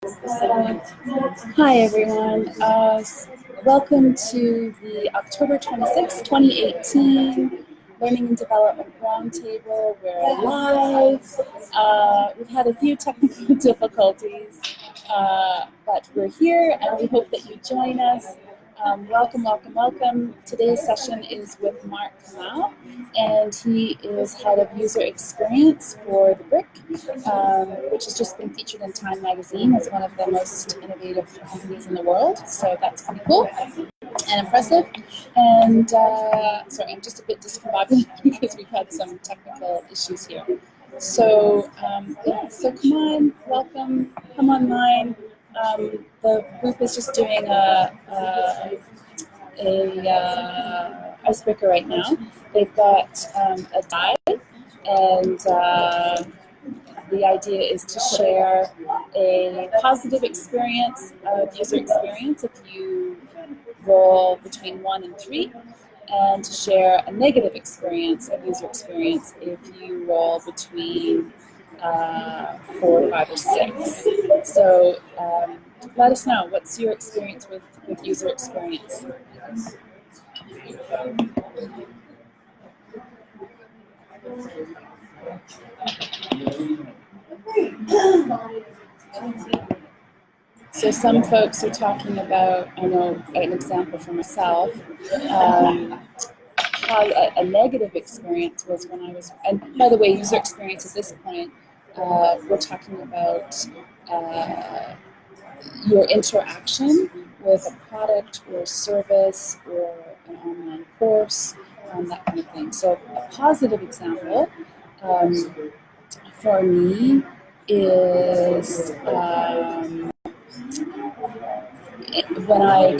Hi everyone, welcome to the October 26, 2018 Learning and Development Roundtable. We're live. We've had a few technical difficulties, but we're here and we hope that you join us. Welcome, welcome, welcome. Today's session is with Mark Kamau, and he is head of user experience for the BRCK, which has just been featured in Time magazine as one of the most innovative companies in the world. So that's pretty cool and impressive. And sorry, I'm just a bit discombobulated because we've had some technical issues here. So yeah, so come on, welcome, come online. The group is just doing a icebreaker right now. They've got a dive, and the idea is to share a positive experience of user experience if you roll between 1 and 3, and to share a negative experience of user experience if you roll between 4, 5, or 6. So let us know, what's your experience with user experience? So some folks are talking about, I know an example for myself, how a negative experience was when I was, and by the way, user experience at this point, we're talking about your interaction with a product or service or an online course, that kind of thing. So a positive example for me is when I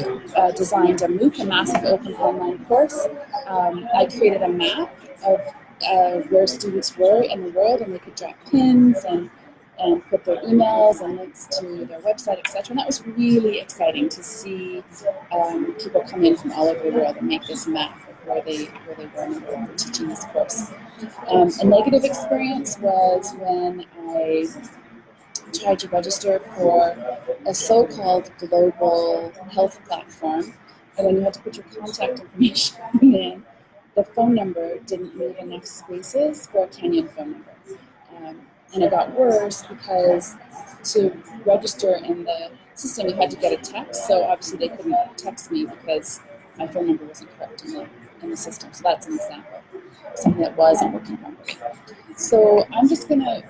designed a MOOC, a massive open online course. I created a map of where students were in the world, and they could drop pins and put their emails and links to their website, etc. And that was really exciting to see people come in from all over the world and make this map of where they were in the world for teaching this course. A negative experience was when I tried to register for a so-called global health platform, and when you had to put your contact information in, the phone number didn't leave enough spaces for a Kenyan phone number. And it got worse because to register in the system, you had to get a text. So obviously they couldn't text me because my phone number wasn't correct in the system. So that's an example of something that wasn't working properly. So I'm just going to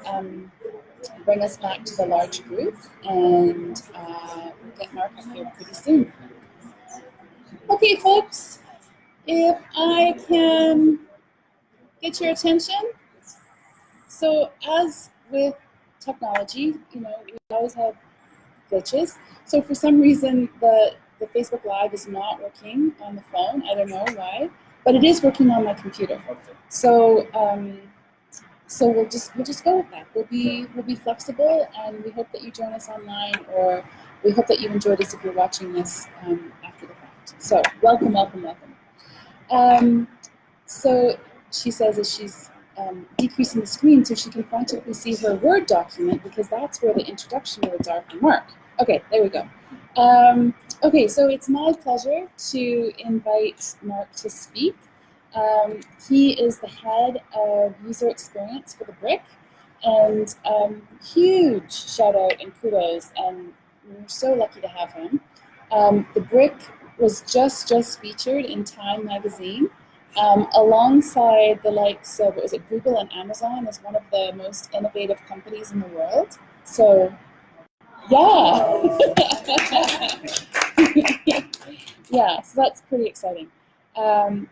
bring us back to the large group, and we'll get Mark up here pretty soon. Okay, folks, if I can get your attention. So as with technology, you know, we always have glitches. So for some reason, the Facebook Live is not working on the phone. I don't know why, but it is working on my computer. So so we'll just go with that. We'll be flexible, and we hope that you join us online, or we hope that you enjoy this if you're watching this after the fact. So welcome, welcome, welcome. So she says that she's decreasing the screen so she can frantically see her Word document, because that's where the introduction words are for Mark. Okay, there we go. Okay, so it's my pleasure to invite Mark to speak. He is the head of user experience for the BRCK, and huge shout out and kudos, and we're so lucky to have him. The BRCK was just featured in Time magazine, alongside the likes of, was it Google and Amazon, as one of the most innovative companies in the world. So yeah. Yeah, so that's pretty exciting.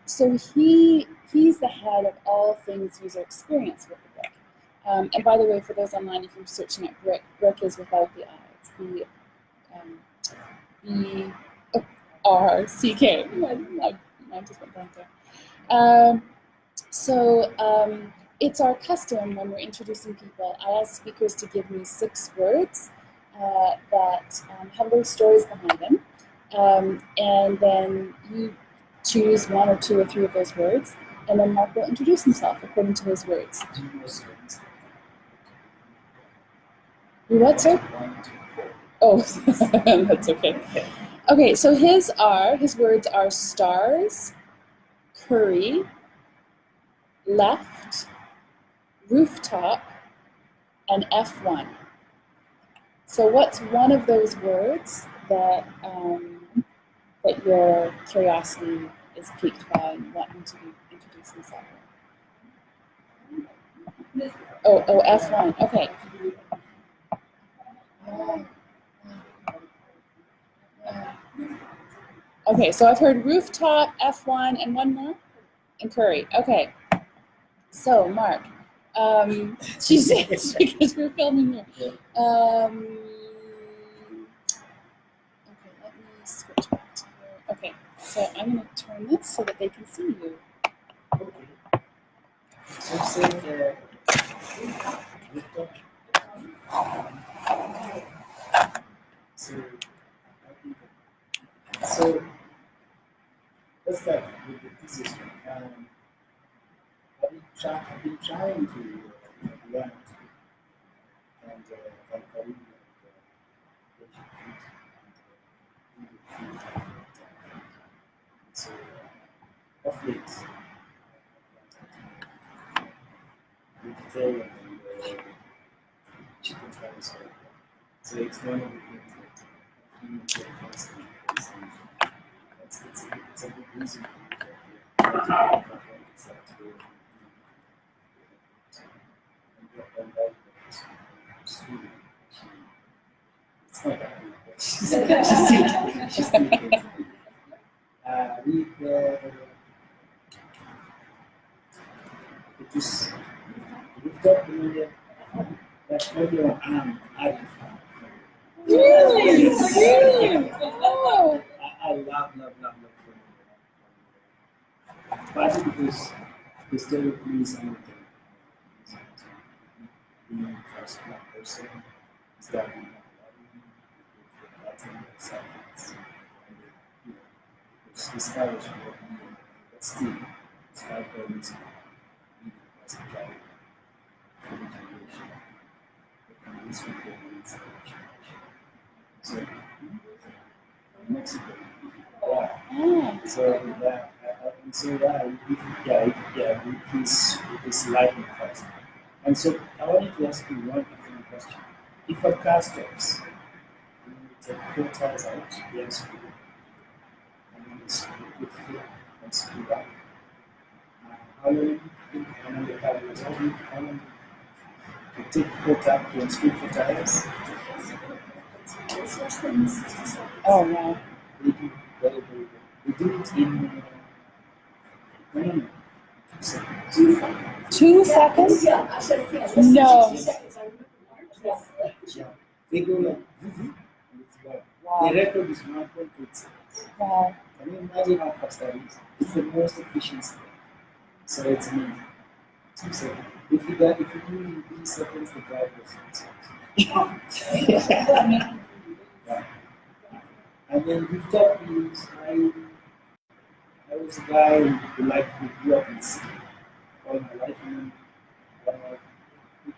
So he's the head of all things user experience with the BRCK. And by the way, for those online, if you're searching at BRCK, BRCK is without the I. It's BRCK. I just went blank there. It's our custom when we're introducing people, I ask speakers to give me 6 words that have little stories behind them. And then you choose 1 or 2 or 3 of those words, and then Mark will introduce himself according to those words. You what, sir? Oh, that's okay. Okay, so his words are stars, curry, left, rooftop, and F1. So what's one of those words that that your curiosity is piqued by and wanting to introduce himself? Oh, F1. Okay. Okay, so I've heard rooftop, F1, and one more? And curry. Okay. So, Mark, she's because we're filming here. Okay, let me switch back to here. Okay, so I'm going to turn this so that they can see you. Okay. So say so let's start with the thesis one. I've been trying to learn and career so of late vegetarian and chicken fries. So it's one of the things that you need to fast it's a good reason it's not that good, but she's still good. It is rooftop in India. That's maybe on avid. Really? Really? Oh. I love partly because historically some of the being first black person starting Latin science and it's established but still it's not going to be as a guide for the generation but this will be an inspiration. So Mexico. Yeah. So that and so with his lightning fast. And so I wanted to ask you one question. If a car stops and you take 4 tires out, then screw and then you screw with 4 and screw back. How long and then the car goes out, how long to take 4 tires to unscrew 4 tires? Oh, wow. They do very well. They do it in 2 seconds. 2 seconds? No. Yeah. They go like, Wow. the record is 1.8 seconds. Wow. Can you imagine how fast that is? It's the most efficient thing. So it's amazing. 2 seconds. If you do in 3 seconds, the drive was 6 seconds. Yeah. And then rooftop is I was a guy who grew up in city all my life, and then in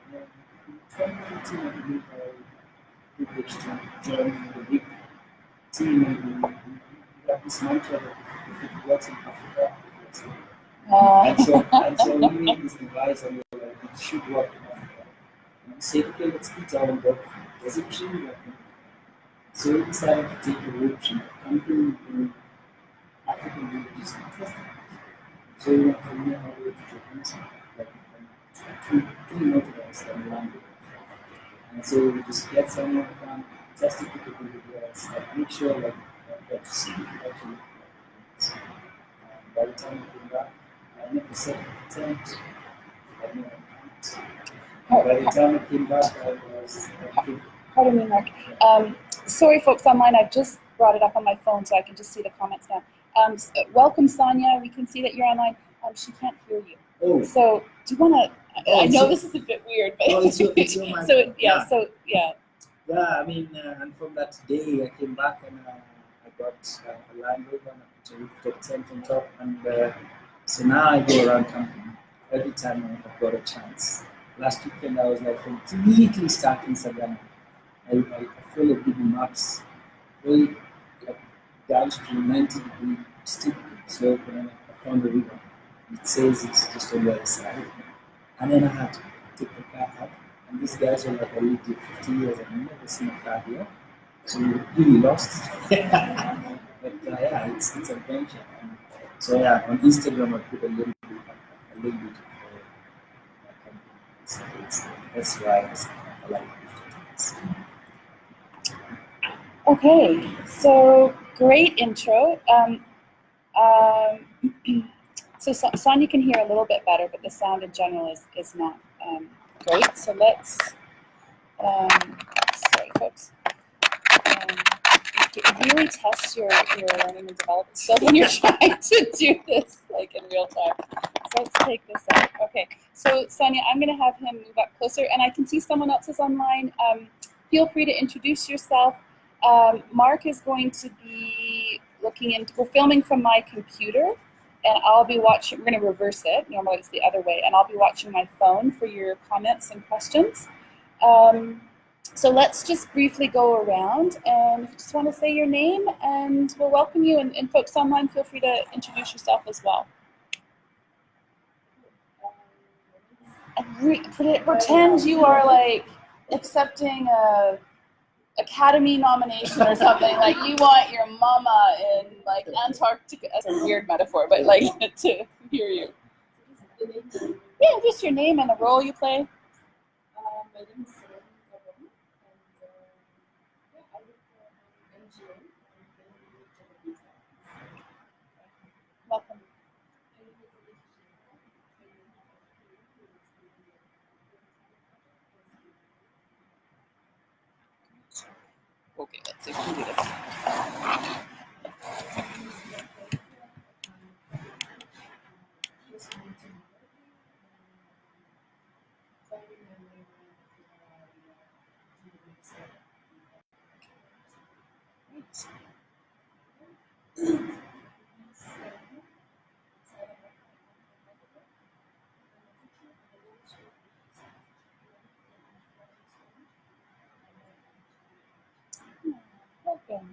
2015 I believe I privileged to join the big team and we have this mantra that if it works in Africa, it works in and so we made this device and we were like, it should work in Africa. And we said, okay, let's eat our own dog food. Does it really work? So we decided to take a road trip, camping in African villages and test it. So we went from here all the way to Japan, like 3 motorbikes that we landed. And so we just get someone to come, test it with the videos, like make sure that to see if it actually works. By the time we came back, I never set an attempt. I never count. By the time I came back, I was Pardon me, Mark. Sorry, folks online. I've just brought it up on my phone so I can just see the comments now. Welcome, Sonia. We can see that you're online. She can't hear you. Oh. So, do you want to? I know this is a bit weird, but it's your yeah. Yeah, I mean, and from that day, I came back and I got a Land Rover and I put a rooftop tent on top, and so now I go around camping every time I've got a chance. Last weekend, I was like completely stuck in Sagana. I follow Google Maps, very like downstream 90-degree steep slope, and I found the river. It says it's just on the other side. And then I had to take the car up. And these guys were like, I lived here 50 years and I've never seen a car here. So you're really lost. But yeah, it's adventure. And so yeah, on Instagram I put a little bit of my company. That's why I like it. Okay, so great intro. So Sonia can hear a little bit better, but the sound in general is not great. So let's, sorry folks, really test your learning and development skills when you're trying to do this like in real time. So let's take this out. Okay, so Sonia, I'm gonna have him move up closer, and I can see someone else is online. Feel free to introduce yourself. Mark is going to be looking into, we're filming from my computer, and I'll be watching, we're going to reverse it, normally it's the other way, and I'll be watching my phone for your comments and questions. So let's just briefly go around, and if you just want to say your name, and we'll welcome you, and folks online, feel free to introduce yourself as well. And pretend you are like accepting a Academy nomination or something, like you want your mama in like Antarctica. That's a weird metaphor, but like to hear you. Yeah, just your name and the role you play. My name is Kamau, and I work for an NGO. Welcome. Okay, let's see if we can do this. Welcome.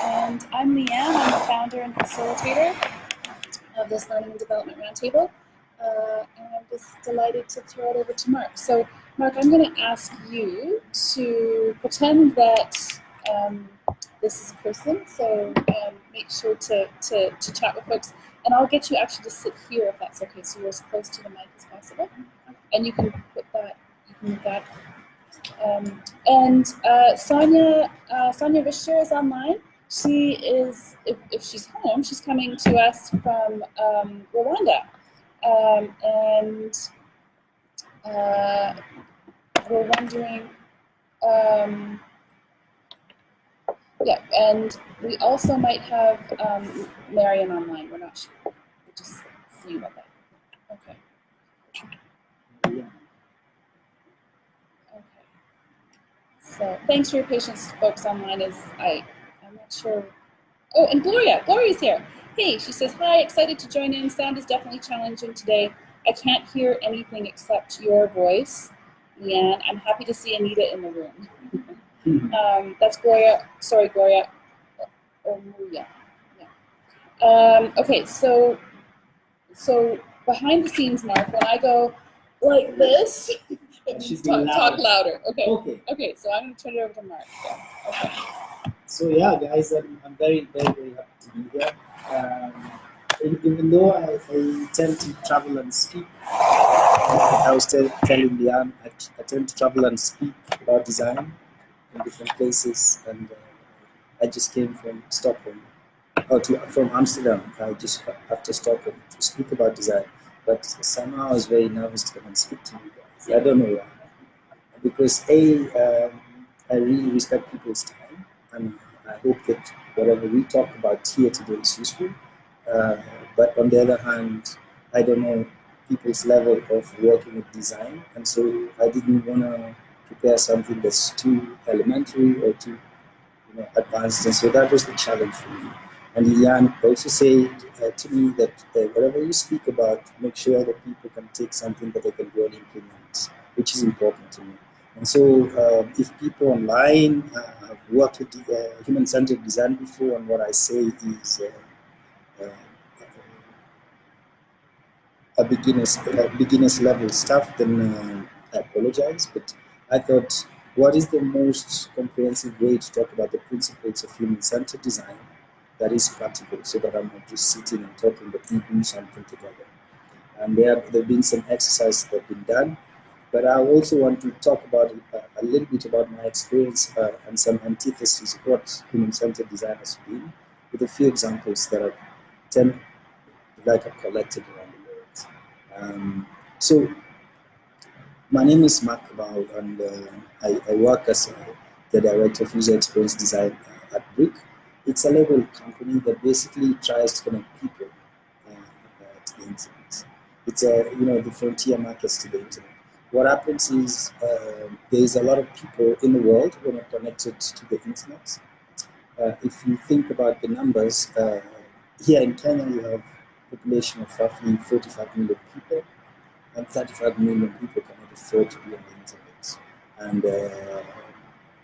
And I'm Leanne, I'm the founder and facilitator of this Learning and Development Roundtable. And I'm just delighted to throw it over to Mark. So Mark, I'm going to ask you to pretend that this is a person, so make sure to chat with folks. And I'll get you actually to sit here if that's okay, so you're as close to the mic as possible. And you can put that, you can move that. Sonia Richter is online. She is, if she's home, she's coming to us from Rwanda. We're wondering, yeah, and we also might have Marion online. We're not sure. We're just seeing about that. Okay. Okay. So thanks for your patience, folks online. I'm not sure. Oh, and Gloria's here. Hey, she says, hi, excited to join in. Sound is definitely challenging today. I can't hear anything except your voice. Leanne, I'm happy to see Anita in the room. That's Gloria. Sorry, Gloria. Or Maria. Yeah. Okay, so behind the scenes, Mark, when I go like this, talk louder. Okay, so I'm going to turn it over to Mark. Yeah. Okay. So yeah, guys, I'm very, very, very happy to be here. Even though I tend to travel and speak, I was telling Leanne, I tend to travel and speak about design in different places, and I just came from Stockholm, from Amsterdam. I just after Stockholm to speak about design, but somehow I was very nervous to come and speak to you guys. I don't know why, because I really respect people's time, and I hope that whatever we talk about here today is useful. But on the other hand, I don't know people's level of working with design, and so I didn't want to prepare something that's too elementary or too advanced, and so that was the challenge for me. And Liliane also said to me that whatever you speak about, make sure that people can take something that they can really implement, which is important to me. And so if people online have worked with human-centered design before, and what I say is beginner's level stuff, then I apologize. But I thought, what is the most comprehensive way to talk about the principles of human-centered design that is practical, so that I'm not just sitting and talking, but we do something together. And there have been some exercises that have been done, but I also want to talk about a little bit about my experience and some antitheses of what human-centered design has been, with a few examples that I've collected around the world. So my name is Kamau, and I work as the director of user experience design at BRCK. It's a local company that basically tries to connect people to the internet. It's the frontier markets to the internet. What happens is there is a lot of people in the world who are not connected to the internet. If you think about the numbers, here in Kenya you have a population of roughly 45 million people, and 35 million people cannot afford to be on the internet.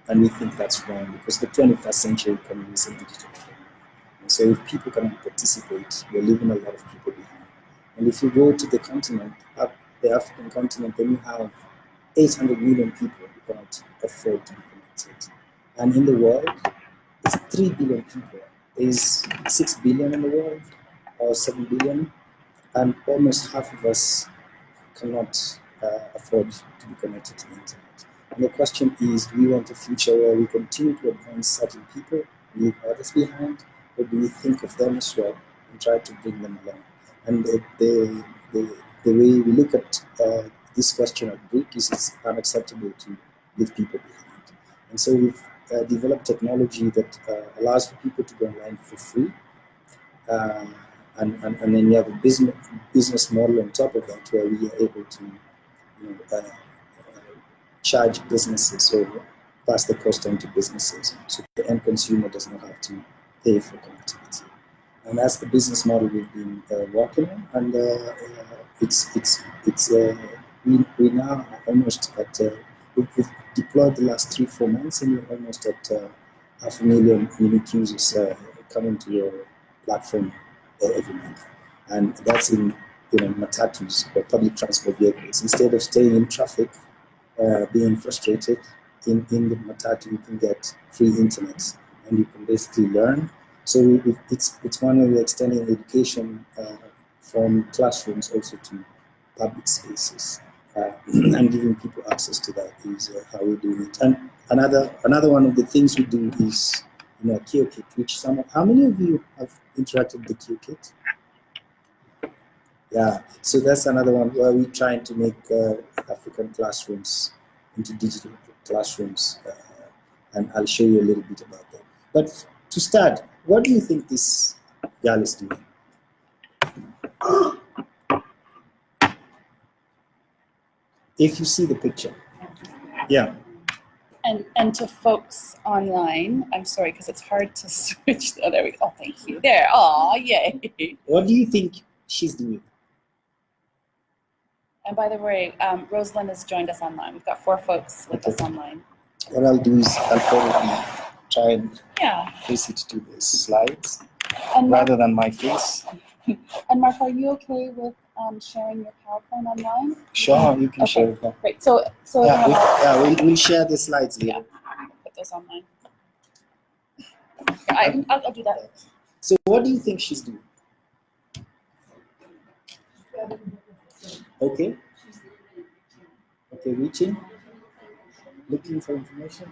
And we think that's wrong, because the 21st century economy is a digital economy. And so if people cannot participate, we're leaving a lot of people behind. And if you go to the continent, the African continent, then you have 800 million people who cannot afford to be connected. And in the world, it's 3 billion people. There's 6 billion in the world, or 7 billion, and almost half of us cannot afford to be connected to the internet. And the question is, do we want a future where we continue to advance certain people, leave others behind, or do we think of them as well and try to bring them along? And the way we look at this question at BRCK is it's unacceptable to leave people behind. And so we've developed technology that allows for people to go online for free. And then you have a business model on top of that, where we are able to charge businesses or pass the cost on to businesses, so the end consumer does not have to pay for connectivity. And that's the business model we've been working on, and we now are almost at we've deployed the last 3-4 months, and we're almost at 500,000 unique users coming to your platform every month. And that's in matatus or public transport vehicles. Instead of staying in traffic, being frustrated, in the matatu you can get free internet, and you can basically learn. So it's one way we're extending education from classrooms also to public spaces, and giving people access to that is how we do it. And another one of the things we do is KioKit, which how many of you have interacted with the KioKit? Yeah, so that's another one where we're trying to make African classrooms into digital classrooms, and I'll show you a little bit about that. But to start, what do you think this girl is doing? If you see the picture, yeah. And to folks online, I'm sorry, because it's hard to switch. Oh, there we go. Oh, thank you. There. Oh, yay. What do you think she's doing? And by the way, Rosalind has joined us online. We've got 4 folks with us online. What I'll do is I'll probably try and face it to the slides and Mark, rather than my face. And Mark, are you okay with sharing your PowerPoint online? Sure, you can share it. Great. So we'll share the slides later. Yeah, put those online. I'll do that. So what do you think she's doing? Okay. Okay, reaching. Looking for information.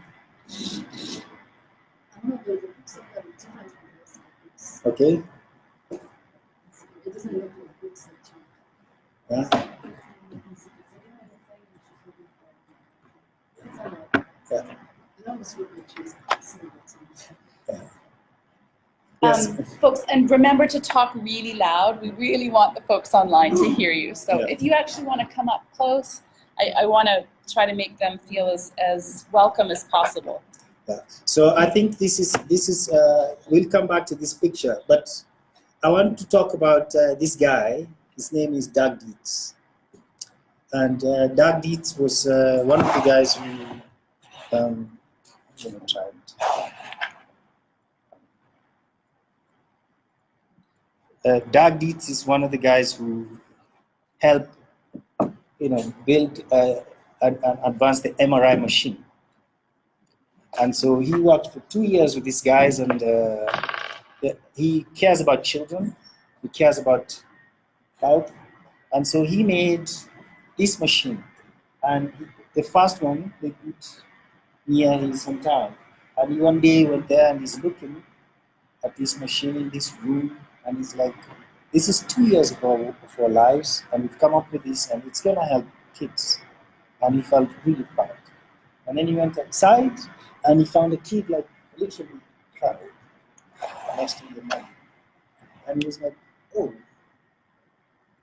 Okay. Yeah. Yeah. Yes. Folks, and remember to talk really loud. We really want the folks online to hear you. So Yeah. if you actually want to come up close, I want to try to make them feel as welcome as possible. Yeah. So I think this is we'll come back to this picture, but I want to talk about this guy. His name is Doug Dietz. And Doug Dietz was one of the guys who Doug Dietz is one of the guys who helped, build and advance the MRI machine. And so he worked for 2 years with these guys, and he cares about children, he cares about health, and so he made this machine. And the first one they put near his hometown. And he one day went there and he's looking at this machine in this room, and he's like, this is 2 years of our lives, and we've come up with this, and it's gonna help kids. And he felt really proud. And then he went outside, and he found a kid like literally crying next to the mom. And he was like, oh,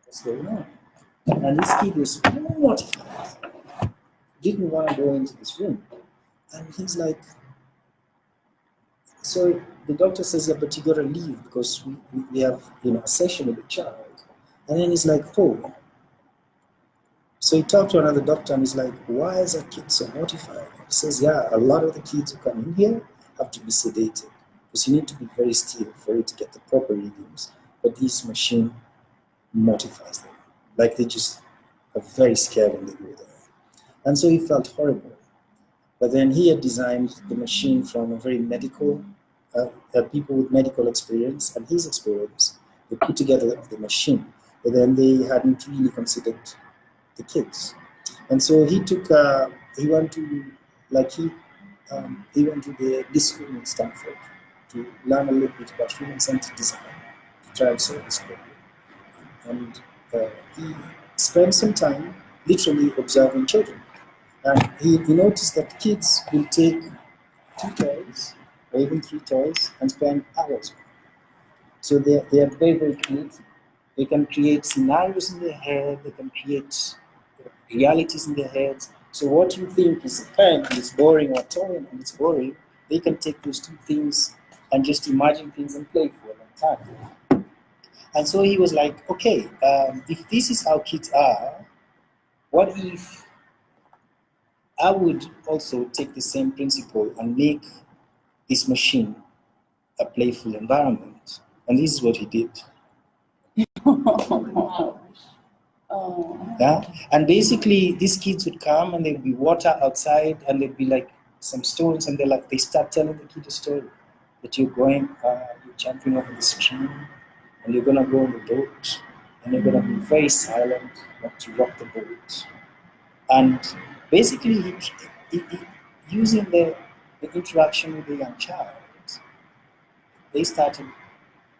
what's going on? And this kid was mortified. Didn't want to go into this room. And he's like, so the doctor says, yeah, but you gotta leave because we have a session with the child. And then he's like, oh. So he talked to another doctor and he's like, why is that kid so mortified? He says, yeah, a lot of the kids who come in here have to be sedated because you need to be very still for it to get the proper readings. But this machine mortifies them. Like they just are very scared when they go there. And so he felt horrible. But then he had designed the machine from a very medical, people with medical experience and his experience. They put together the machine, but then they hadn't really considered the kids. And so he took, he went to the school in Stanford to learn a little bit about human-centered design to try and solve this problem. And he spent some time literally observing children. And he noticed that kids will take 2 toys or even 3 toys and spend hours. So they are very, very creative. They can create scenarios in their head, they can create realities in their heads. So what you think is apparently is boring or toy and it's boring, they can take those 2 things and just imagine things and play for a long time. And so he was like, okay, if this is how kids are, what if I would also take the same principle and make this machine a playful environment? And this is what he did. Yeah? And basically, these kids would come and there'd be water outside and there'd be like some stones, and they start telling the kid a story that you're jumping over the stream and you're gonna go on the boat and you're gonna be very silent, not to rock the boat. And basically, he using the interaction with the young child, they started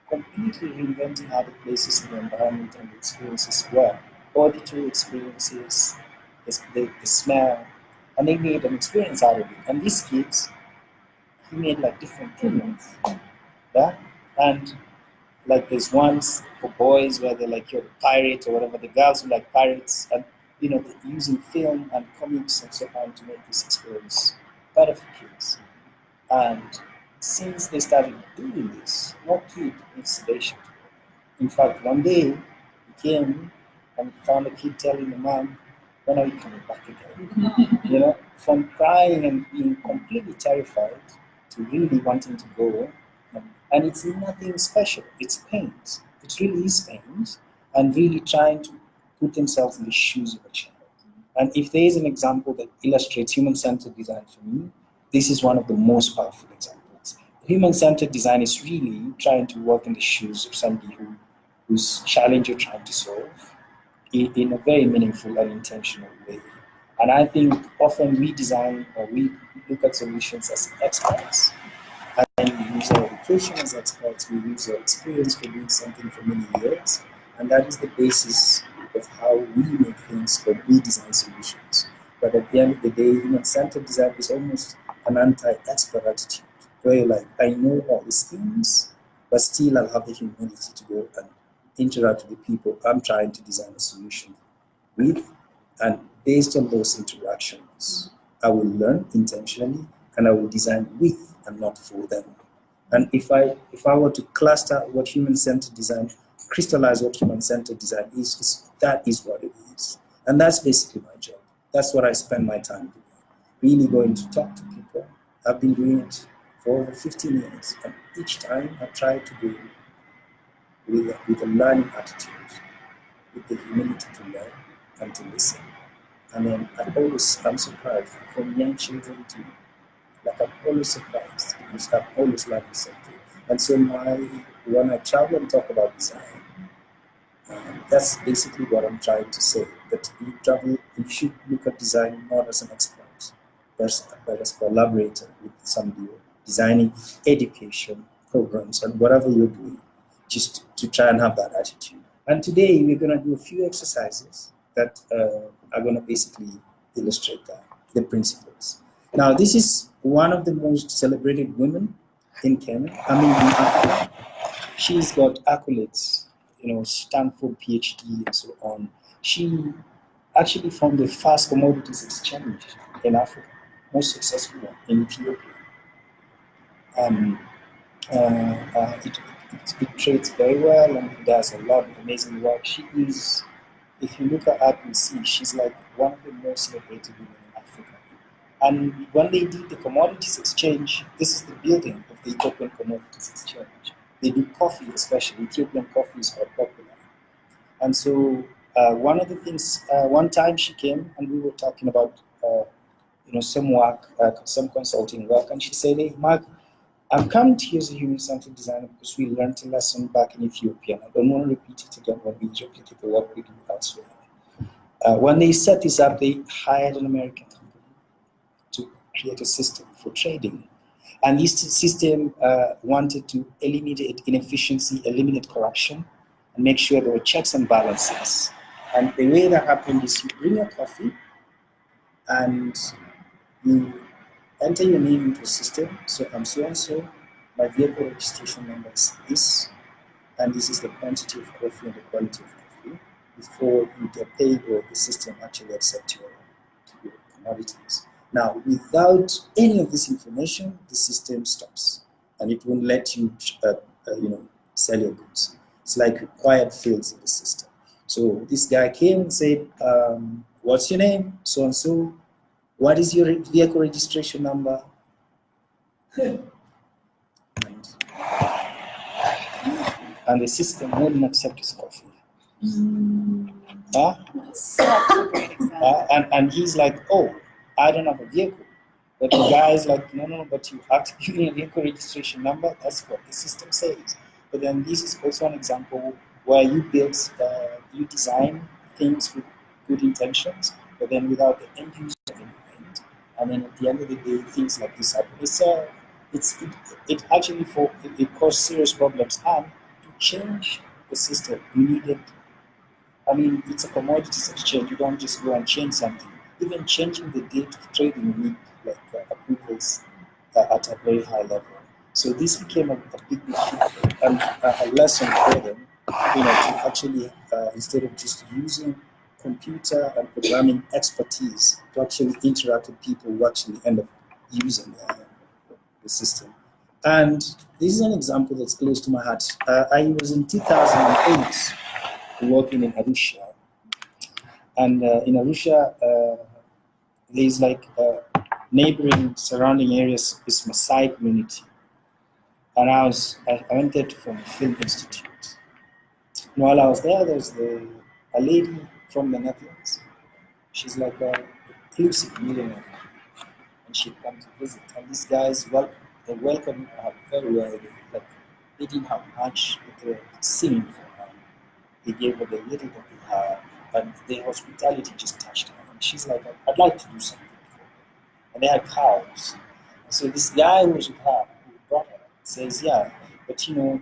completely reinventing other places in the environment and the experiences were. Auditory experiences, the smell, and they made an experience out of it. And these kids, he made like different things. Yeah? And like there's ones for boys where they're like, you're a pirate or whatever, the girls were like pirates, and they're using film and comics and so on to make this experience better for kids. And since they started doing this, no kid needs sedation. In fact, one day he came and found a kid telling the mom, when are you coming back again? From crying and being completely terrified to really wanting to go. And it's nothing special, it's paint. It really is paint, and really trying to put themselves in the shoes of a child. And if there is an example that illustrates human-centered design for me, this is one of the most powerful examples. Human-centered design is really trying to work in the shoes of somebody whose challenge you're trying to solve in a very meaningful and intentional way. And I think often we design or we look at solutions as experts, and we use our education as experts, we use our experience for doing something for many years, and that is the basis of how we make things or we design solutions. But at the end of the day, human-centered design is almost an anti-expert attitude, where you're like, I know all these things, but still I'll have the humility to go and interact with the people I'm trying to design a solution with. And based on those interactions, I will learn intentionally and I will design with and not for them. And if I were to cluster what human-centered design, crystallize what human-centered design is, that is what it is. And that's basically my job. That's what I spend my time doing. Really going to talk to people. I've been doing it for over 15 years. And each time I try to do it with a learning attitude, with the humility to learn and to listen. And then I'm surprised from young children to, like, I'm always surprised because I'm always learning something. And so when I travel and talk about design, that's basically what I'm trying to say, that you should look at design not as an expert, but as a collaborator with somebody designing education programs and whatever you're doing, just to try and have that attitude. And today we're going to do a few exercises that are going to basically illustrate that, the principles. Now, this is one of the most celebrated women in Kenya, in Africa. She's got accolades, Stanford PhD and so on. She actually formed the first commodities exchange in Africa, most successful one in Ethiopia. It trades very well and does a lot of amazing work. She is, if you look at her, you see she's like one of the most celebrated women in Africa. And when they did the commodities exchange, this is the building of the Ethiopian Commodities Exchange. They do coffee, especially Ethiopian coffee is quite popular. And so one of the things, one time she came and we were talking about some work, some consulting work, and she said, "Hey, Mark, I've come to you as a human-centered designer because we learned a lesson back in Ethiopia, and I don't want to repeat it again when we replicate the work we do elsewhere." When they set this up, they hired an American company to create a system for trading. And this system wanted to eliminate inefficiency, eliminate corruption, and make sure there were checks and balances. And the way that happened is you bring your coffee and you enter your name into the system. So I'm so-and-so, my vehicle registration number is this, and this is the quantity of coffee and the quality of coffee before you get paid or the system actually accepts your commodities. Now, without any of this information, the system stops and it won't let you, sell your goods. It's like required fields in the system. So this guy came and said, "What's your name? So and so. What is your vehicle registration number?" And the system wouldn't accept his coffee. And he's like, "Oh, I don't have a vehicle." But the guy is like, no, but you have to give me a vehicle registration number. That's what the system says. But then this is also an example where you design things with good intentions, but then without the end user in mind. And then at the end of the day, things like this happen. It actually caused serious problems. And to change the system, you needed, it's a commodities exchange. You don't just go and change something. Even changing the date of trading, you need approvals at a very high level. So this became a big issue and a lesson for them, to actually, instead of just using computer and programming expertise to actually interact with people who actually end up using the system. And this is an example that's close to my heart. I was in 2008 working in Arusha. And in Arusha, there's neighboring surrounding areas is Maasai community. And I went there to form a film institute. And while I was there was a lady from the Netherlands. She's like a inclusive millionaire. And she'd come to visit. And these guys, they welcomed her very well. They didn't have much, but they were singing for her. They gave her the little that they had. And their hospitality just touched her. And she's like, "I'd like to do something for her." And they had cows. And so this guy who was with her, who brought her, says, "Yeah, but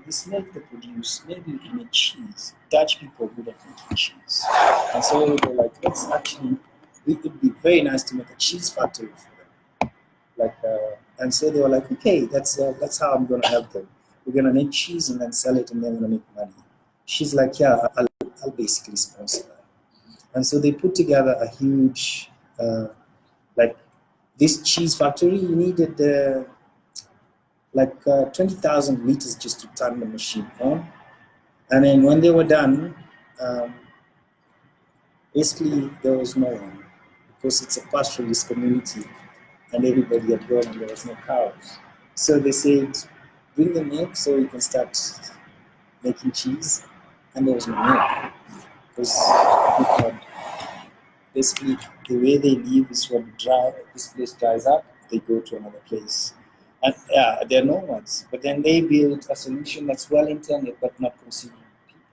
this milk they produce, maybe we can make cheese. Dutch people are good at making cheese." And so they're like, it would be very nice to make a cheese factory for them. And so they were like, "Okay, that's how I'm going to help them." we're gonna make cheese and then sell it and then we're gonna make money. She's like, yeah, I'll basically sponsor that. And so they put together a huge, like this cheese factory, you needed 20,000 liters just to turn the machine on. And then when they were done, basically there was no one because it's a pastoralist community and everybody had gone and there was no cows. So they said, bring the milk so we can start making cheese. And there was no milk because people had, basically the way they live is when this place dries up, they go to another place. And yeah, they're nomads. But then they build a solution that's well intended but not considering people.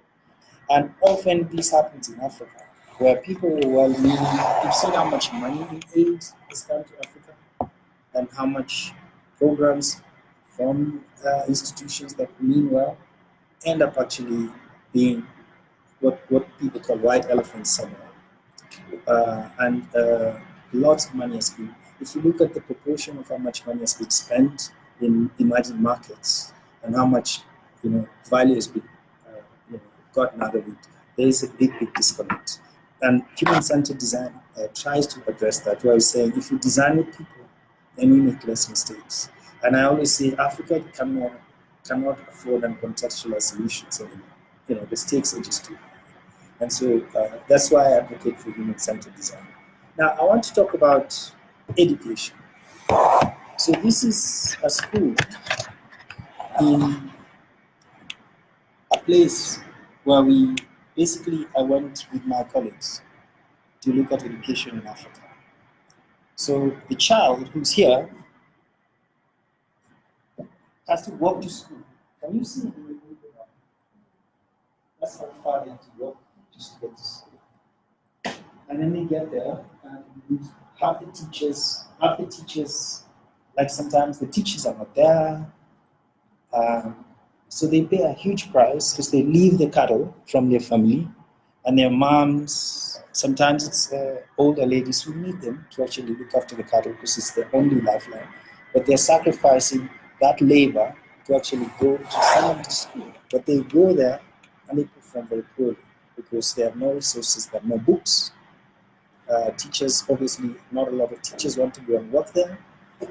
And often this happens in Africa, where people were well-meaning. You've seen how much money in aid has come to Africa and how much programs from institutions that mean well end up actually being what people call white elephants somewhere. And lots of money has been, if you look at the proportion of how much money has been spent in emerging markets and how much value has been gotten out of it, there is a big disconnect. And human-centered design tries to address that, where it's saying if you design with people, then we make less mistakes. And I always say Africa cannot afford uncontextualized solutions anymore. The stakes are just too high. And so that's why I advocate for human-centered design. Now, I want to talk about education. So this is a school in a place where I went with my colleagues to look at education in Africa. So the child who's here has to walk to school. Can you see? That's how far they have to walk just to get to school. And then they get there, and half the teachers, like sometimes the teachers are not there. So they pay a huge price because they leave the cattle from their family, and their moms, sometimes it's older ladies who need them to actually look after the cattle because it's their only lifeline. But they're sacrificing that labor to actually go to send them to school. But they go there and they perform very poorly because they have no resources, they have no books. Teachers, obviously, not a lot of teachers want to go and work there,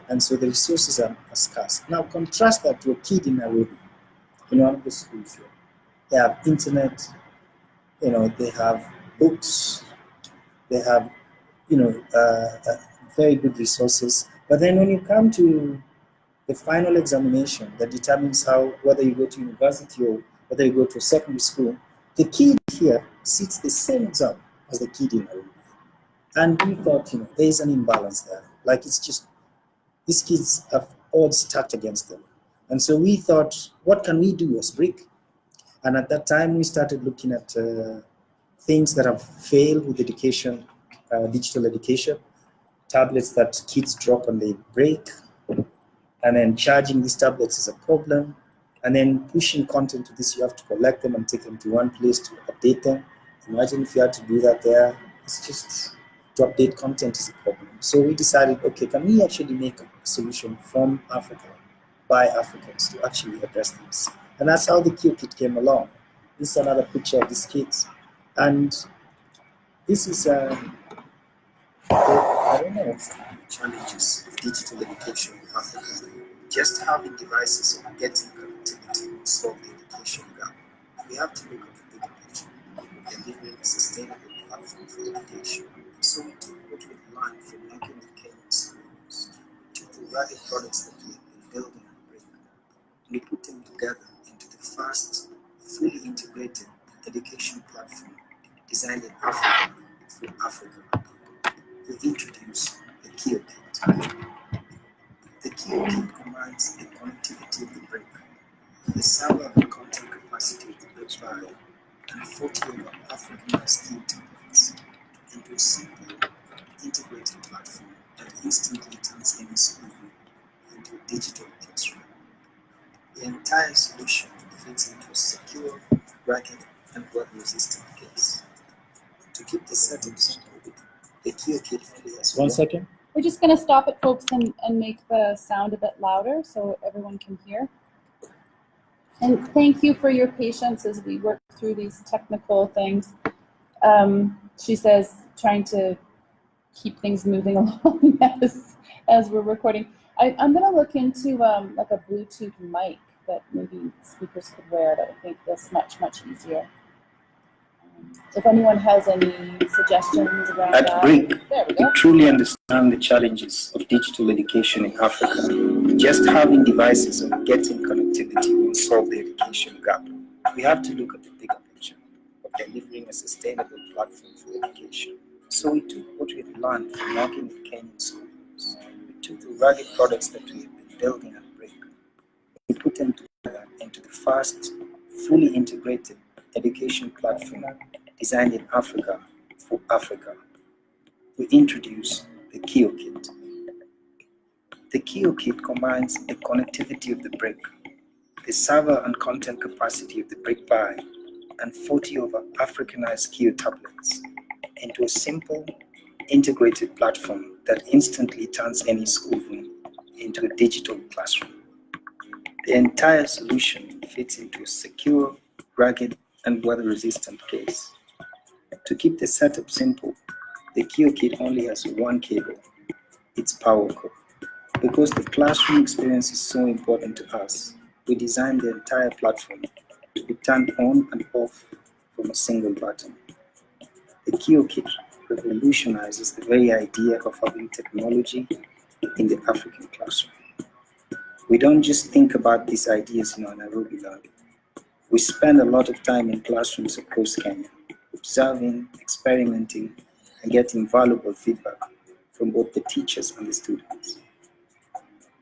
and so the resources are scarce. Now contrast that to a kid in Nairobi, in one of the schools here. They have internet, they have books, they have, very good resources. But then when you come to the final examination that determines whether you go to university or whether you go to a secondary school, the kid here sits the same exam as the kid in Nairobi. And we thought, there is an imbalance there. Like it's just, these kids have odds stacked against them. And so we thought, what can we do as BRCK? And at that time, we started looking at things that have failed with education, digital education, tablets that kids drop and they break, and then charging these tablets is a problem, and then pushing content to this, you have to collect them and take them to one place to update them. Imagine if you had to do that there, it's just, to update content is a problem. So we decided, okay, can we actually make a solution from Africa by Africans to actually address this? And that's how the KioKit came along. This is another picture of these kids. And this is, I don't know what's the challenges of digital education in Africa. Just having devices or getting connectivity will solve the education gap. We have to look at the bigger picture. Delivering a sustainable platform for education. So we took what we've learned from making the Kenyan schools, took the rugged products that we've been building and bringing, and we put them together into the first fully integrated education platform designed in Africa for Africa. We introduced the KioKit. The KioKit combines the connectivity of the BRCK, the server and content capacity of the BRCK, and 40 of our Africanized key templates into a simple, integrated platform that instantly turns any school into a digital classroom. The entire solution fits into a secure, rugged, and web-resistant case. To keep the setup simple, the KioKit only has 1 second. We're just going to stop it, folks, and make the sound a bit louder so everyone can hear. And thank you for your patience as we work through these technical things. She says, trying to keep things moving along as we're recording. I'm going to look into like a Bluetooth mic that maybe speakers could wear that would make this much, much easier. If anyone has any suggestions around At that. BRCK, There we go. we truly understand the challenges of digital education in Africa. Just having devices or getting connectivity won't solve the education gap. We have to look at the bigger picture of delivering a sustainable platform for education. So we took what we had learned from working with Kenyan schools. We took the rugged products that we had been building at BRCK. We put them together into the first fully integrated education platform designed in Africa for Africa. We introduce the Kio Kit. The Kio Kit combines the connectivity of the BRCK, the server and content capacity of the BRCK Pi, and 40 of our Africanized Kio tablets into a simple, integrated platform that instantly turns any schoolroom into a digital classroom. The entire solution fits into a secure, rugged, and weather-resistant case. To keep the setup simple, the Kio Kit only has one cable, its power cord. Because the classroom experience is so important to us, we designed the entire platform to be turned on and off from a single button. The Kio Kit revolutionizes the very idea of having technology in the African classroom. We don't just think about these ideas in our Nairobi lab. We spend a lot of time in classrooms across Kenya, observing, experimenting, and getting valuable feedback from both the teachers and the students.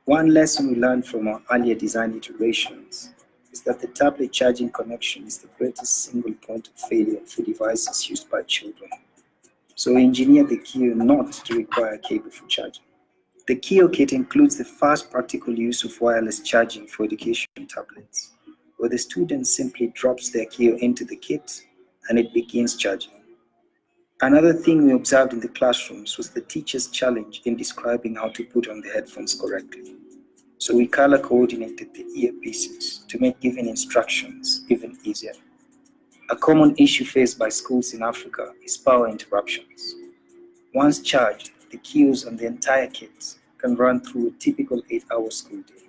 One lesson we learned from our earlier design iterations is that the tablet charging connection is the greatest single point of failure for devices used by children. So we engineered the Kio not to require a cable for charging. The Kio Kit includes the first practical use of wireless charging for education tablets, where the student simply drops their Kio into the kit and it begins charging. Another thing we observed in the classrooms was the teacher's challenge in describing how to put on the headphones correctly. So we color coordinated the earpieces to make giving instructions even easier. A common issue faced by schools in Africa is power interruptions. Once charged, the Kios and the entire kit can run through a typical 8-hour school day.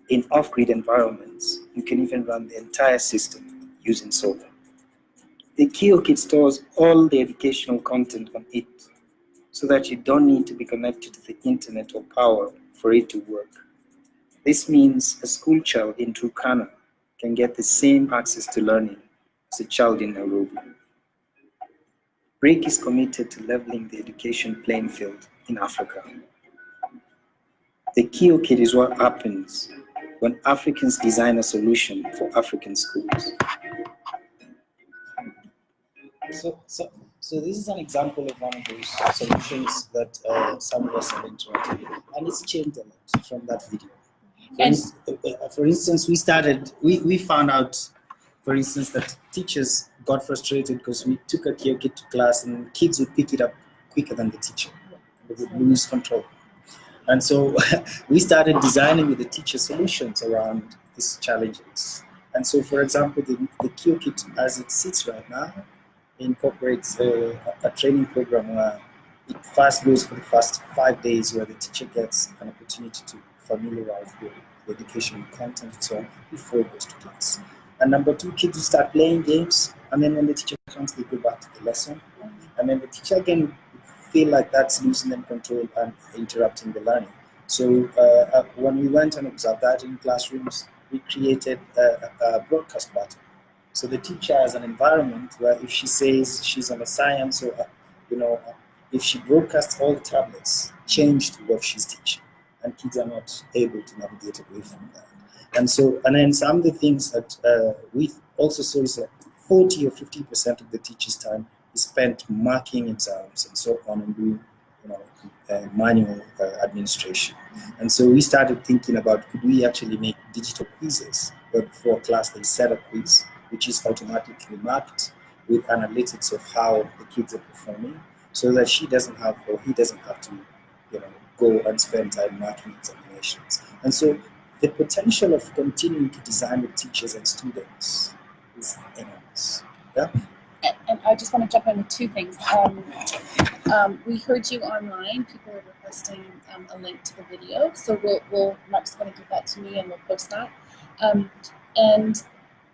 In off-grid environments, you can even run the entire system using solar. The Kio Kit stores all the educational content on it, so that you don't need to be connected to the internet or power for it to work. This means a school child in Turkana can get the same access to learning as a child in Nairobi. BRCK is committed to leveling the education playing field in Africa. The Kio Kit is what happens when Africans design a solution for African schools. So this is an example of one of those solutions that some of us have interacted with, and it's changed a lot from that video. For instance, we found out, for instance, that teachers got frustrated because we took a Kio Kit to class and kids would pick it up quicker than the teacher. They would lose control. And so we started designing with the teacher solutions around these challenges. And so, for example, the Kio Kit, as it sits right now, incorporates a training program where it first goes for the first 5 days, where the teacher gets an opportunity to familiarize with the educational content and so on before it goes to class. And number two, kids will start playing games, and then when the teacher comes, they go back to the lesson. And then the teacher again feel like that's losing them control and interrupting the learning. So when we went and observed that in classrooms, we created a broadcast button. So the teacher has an environment where if she says she's on a science or, if she broadcasts all the tablets, change to what she's teaching, and kids are not able to navigate away from that. And then some of the things that we also saw is that 40 or 50% of the teacher's time is spent marking exams and so on and doing, manual administration. And so we started thinking about, could we actually make digital quizzes where before class they set a quiz, which is automatically marked with analytics of how the kids are performing, so that she doesn't have, or he doesn't have to, go and spend time marking examinations. And so the potential of continuing to design with teachers and students is enormous. Yeah. And I just want to jump in with two things. We heard you online. People are requesting a link to the video, so Mark's going to give that to me, and we'll post that. And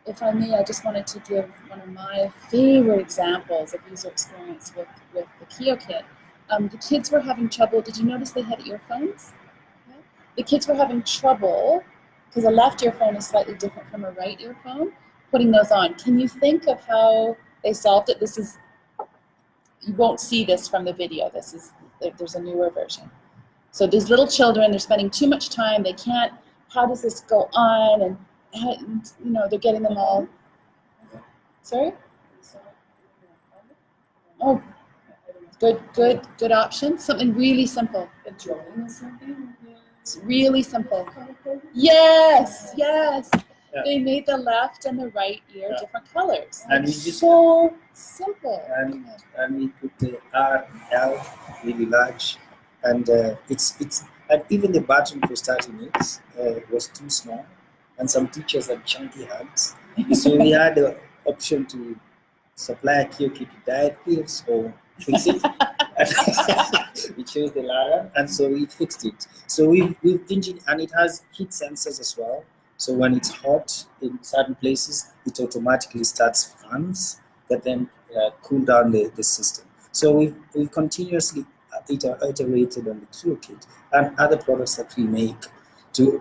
if I may, I just wanted to give one of my favorite examples of user experience with the KioKit. The kids were having trouble. Did you notice they had earphones? Yeah. The kids were having trouble because a left earphone is slightly different from a right earphone. Putting those on. Can you think of how they solved it? This is, you won't see this from the video. This is, there's a newer version. So these little children, they're spending too much time. They can't, how does this go on? And you know, they're getting them all. Sorry? Oh, good option. Something really simple. A drawing or something? It's really simple. Yes, yes. Yeah. They made the left and the right ear different colors. And It's we just- so simple. And we put the R and L really large, and it's and even the button for starting it was too small, and some teachers had chunky hands, so we had the option to supply a KioKit to diet pills or fix it. We chose the latter, and so we fixed it. So we've engineered, and it has heat sensors as well. So when it's hot in certain places, it automatically starts fans that then cool down the system. So we've continuously iterated on the KioKit and other products that we make. So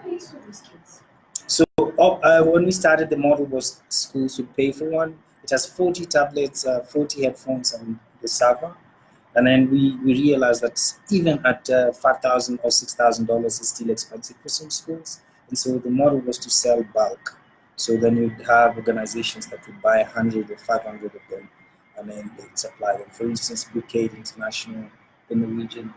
when we started, the model was schools would pay for one. It has 40 tablets, 40 headphones on the server. And then we realized that even at $5,000 or $6,000 is still expensive for some schools. And so the model was to sell bulk. So then we'd have organizations that would buy 100 or 500 of them, and then they'd supply them. For instance, Brigade International in the region,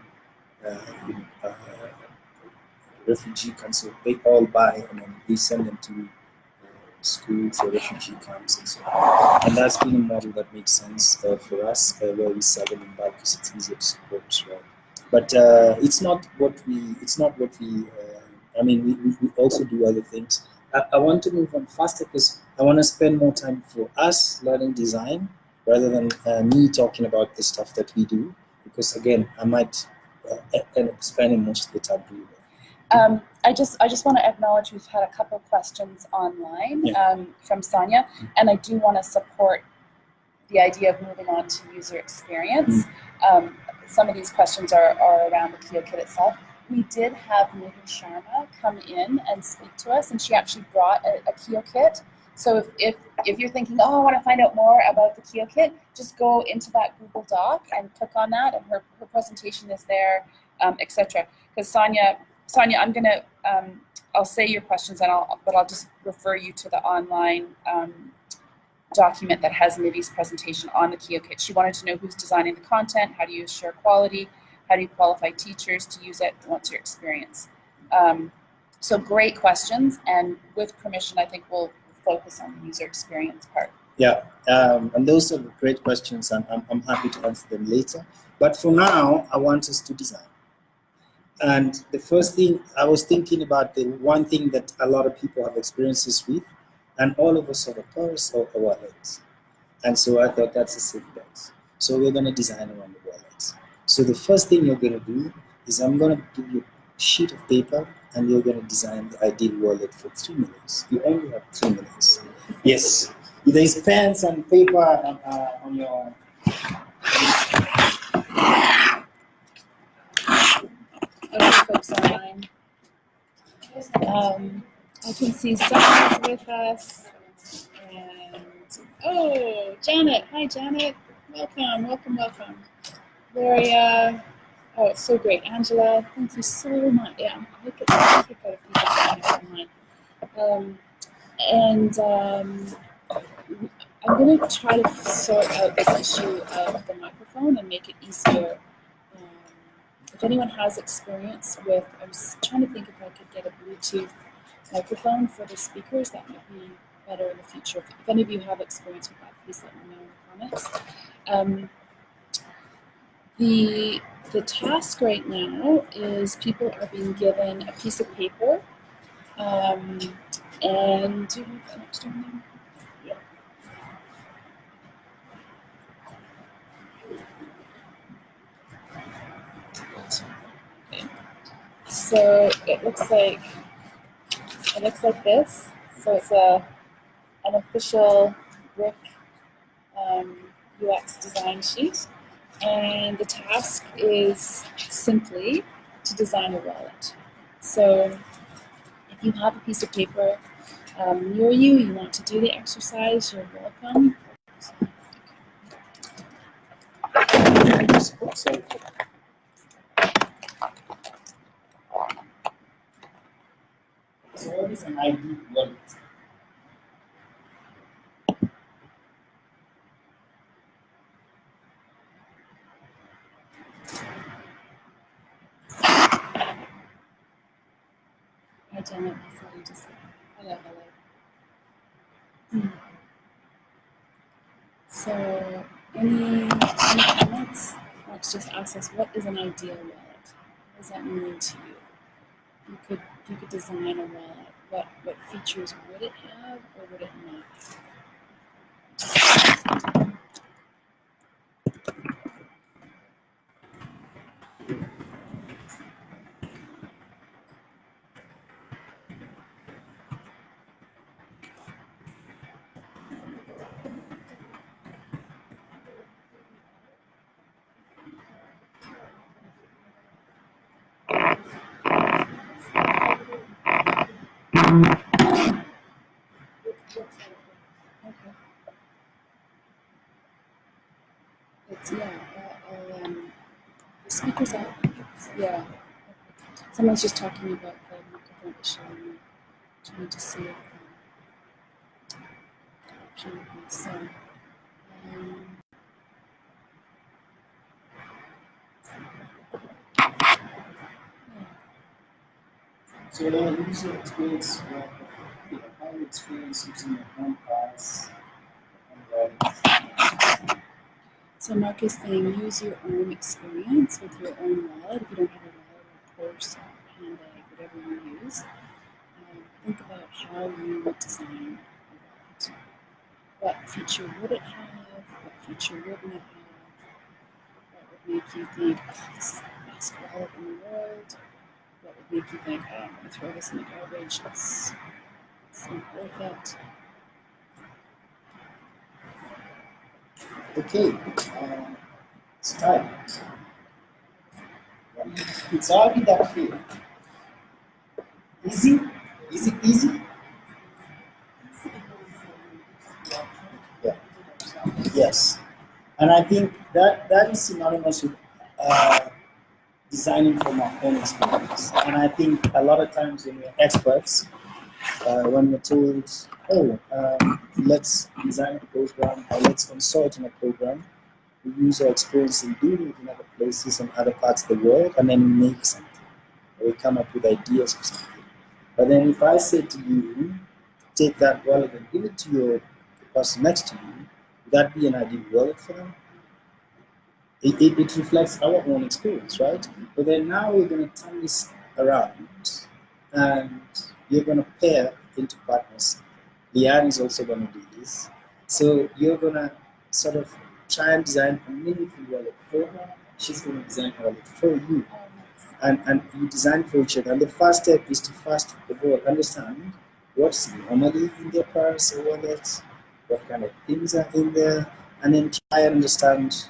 refugee council, they all buy, and then we send them to schools or refugee camps and so on. And that's been a model that makes sense for us, where we sell them in bulk because it's easier to support as well. But it's not what we. I mean, we also do other things. I want to move on faster because I want to spend more time for us learning design rather than me talking about the stuff that we do. Because again, I might end up spending most of the time doing that. I just want to acknowledge we've had a couple of questions online from Sonia, and I do want to support the idea of moving on to user experience. Some of these questions are around the KioKit itself. We did have Nidhi Sharma come in and speak to us, and she actually brought a KioKit. So if you're thinking, oh, I want to find out more about the KioKit, just go into that Google Doc and click on that, and her presentation is there, etc. Because Sonia, I'm gonna I'll say your questions, and I'll just refer you to the online document that has Nidhi's presentation on the KioKit. She wanted to know who's designing the content, how do you assure quality, how do you qualify teachers to use it, what's your experience? So great questions, and with permission, I think we'll focus on the user experience part. Yeah, and those are great questions, and I'm happy to answer them later. But for now, I want us to design. And the first thing, I was thinking about the one thing that a lot of people have experiences with, and all of us have a purse or a wallet. And so I thought that's a safe bet. So we're going to design around the wallet. So the first thing you're going to do is I'm going to give you a sheet of paper, and you're going to design the ideal wallet for 3 minutes. You only have 3 minutes. Yes. There's pens and paper on your... Okay, folks online. I can see Sonia's with us. And Janet. Hi, Janet. Welcome. Gloria. Oh, it's so great. Angela, thank you so much. Yeah, I think it's a kick out of people joining us online. I'm going to try to sort out this issue of the microphone and make it easier. If anyone has experience with, I was trying to think if I could get a Bluetooth microphone for the speakers, that might be better in the future. If any of you have experience with that, please let me know in the comments. The task right now is people are being given a piece of paper And do you have an extra one? Yeah. Okay. So it looks like this. So it's an official BRCK UX design sheet, and the task is simply to design a wallet. So if you have a piece of paper near you, you want to do the exercise, you're welcome. So what is an ID wallet? Hi Janet, I saw you just hello. So any comments? Let's just ask us, what is an ideal wallet? What does that mean to you? If you could design a wallet, what features would it have or would it not? Okay. It's the speakers up. Yeah. Someone's just talking about the microphone issue and trying to see if the option would be so. So the user experience, how you experience using your own cards and So Mark is saying use your own experience with your own wallet. If you don't have a wallet or purse or handbag, whatever you use, think about how you would design a wallet. What feature would it have? What feature wouldn't it have? What would make you think, oh, this is the best wallet in the world? What would make you think, oh, I'm going to throw this in the garbage? It's not worth it. okay, start. It's already that field. Easy? Is it easy? Yeah. Yes. And I think that is synonymous with designing from our own experience. And I think a lot of times when we're experts, when we're told, oh, let's design a program or let's consult on a program, we use our experience in doing it in other places and other parts of the world, and then we make something. Or we come up with ideas of something. But then if I say to you, take that wallet and give it to the person next to you, would that be an ideal wallet for them? It reflects our own experience, right? But then now we're going to turn this around and you're going to pair into partners. Leanne is also going to do this. So you're going to sort of try and design a meaningful wallet for her. She's going to design a wallet for you. And you design for each other. And the first step is to first of all understand what's normally in their purse or wallet, what kind of things are in there, and then try and understand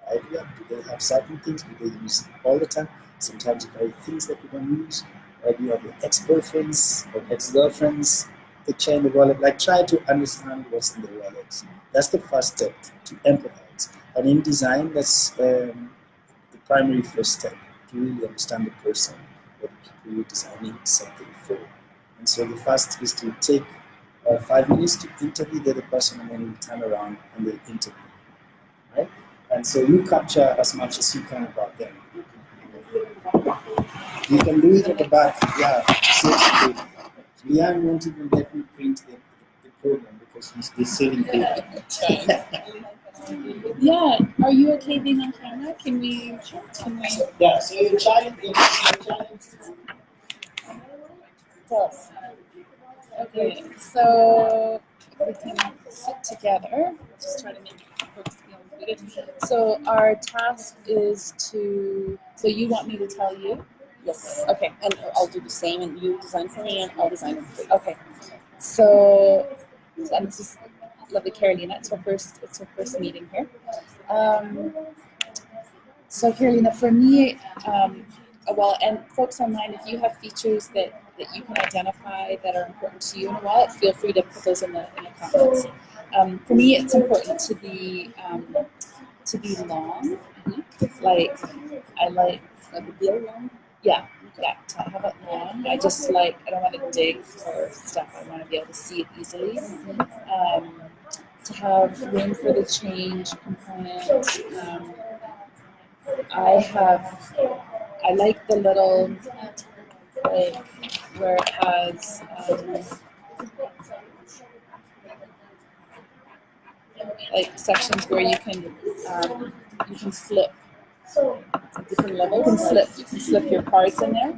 idea. Do they have certain things? Do they use all the time? Sometimes you carry things that you don't use. Or do you have your ex-boyfriends or ex-girlfriends picture in the wallet? Like try to understand what's in the wallet. That's the first step, to empathize. And in design, that's the primary first step, to really understand the person or the people you're designing something for. And so the first is to take 5 minutes to interview the other person, and then you turn around and they interview. Right? And so you capture as much as you can about them. You can do it at the back, yeah. Leanne won't even let me print the program because they're selling paper. Yeah, are you okay being on camera? Can we? Yeah, so your child Tell us. Okay, so if we can sit together, just try to make folks feel included. So our task is to, so you want me to tell you? Yes. Okay, And I'll do the same, and you design for me, and I'll design it for you. okay. So, and this is lovely Carolina, it's her first meeting here. So Carolina, for me, well, and folks online, if you have features that you can identify that are important to you in a wallet, feel free to put those in the comments. For me, it's important to be long. Like I like a bill long. Yeah, to have it long. I just like, I don't want to dig for stuff. I want to be able to see it easily. To have room for the change component. I like the little, like, where it has, like sections where you can flip. Different levels. You can slip your cards in there.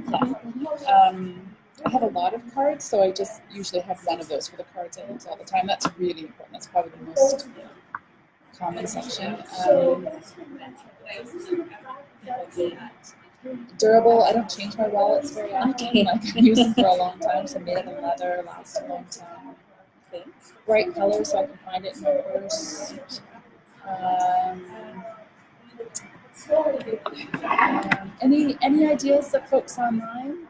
I have a lot of cards, so I just usually have one of those for the cards I use all the time. That's really important. That's probably the most common section. Durable. I don't change my wallets very often. I can use them for a long time, so made of leather, lasts a long time. Okay. Bright colors, so I can find it in my purse. Any ideas that folks online?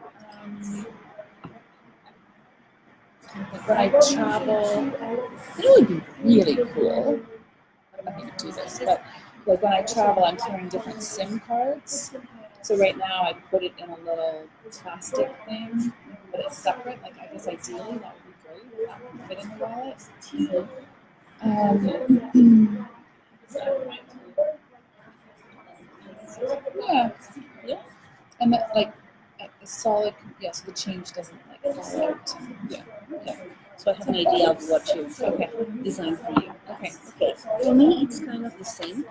When I travel, it would be really cool. I'm not going to do this, but like when I travel, I'm carrying different SIM cards. So right now, I put it in a little plastic thing, but it's separate. Like I guess ideally that would be great. That would fit in the wallet. Yeah. And that, like a solid, so the change doesn't like fall out. Yeah. So I have an idea of what to design for you. Okay. For me, it's kind of the same.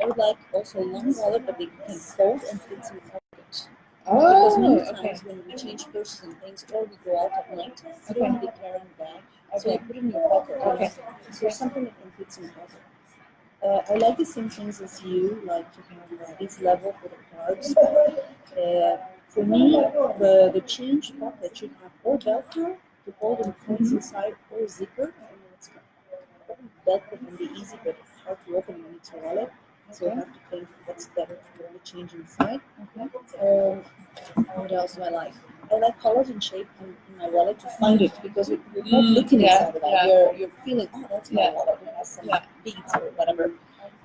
I would like also a long wallet, but they can fold and fit in pockets. Because many times when we change purses and things, or we go out at night, you don't be carrying a bag. So I put it in your pocket. So something that can fit in pocket. I like the same things as you, like to have this level for the cards. For me, the change pocket should have or Velcro to hold the cards inside, or zipper. I know it's Velcro can be easy, but it's hard to open when it's a wallet. So I have to think what's better to put the change inside. What else do I like? I like colors and shape in my wallet to find it, because you're not looking inside of that. You're feeling, oh, that's my wallet. It has some beads or whatever.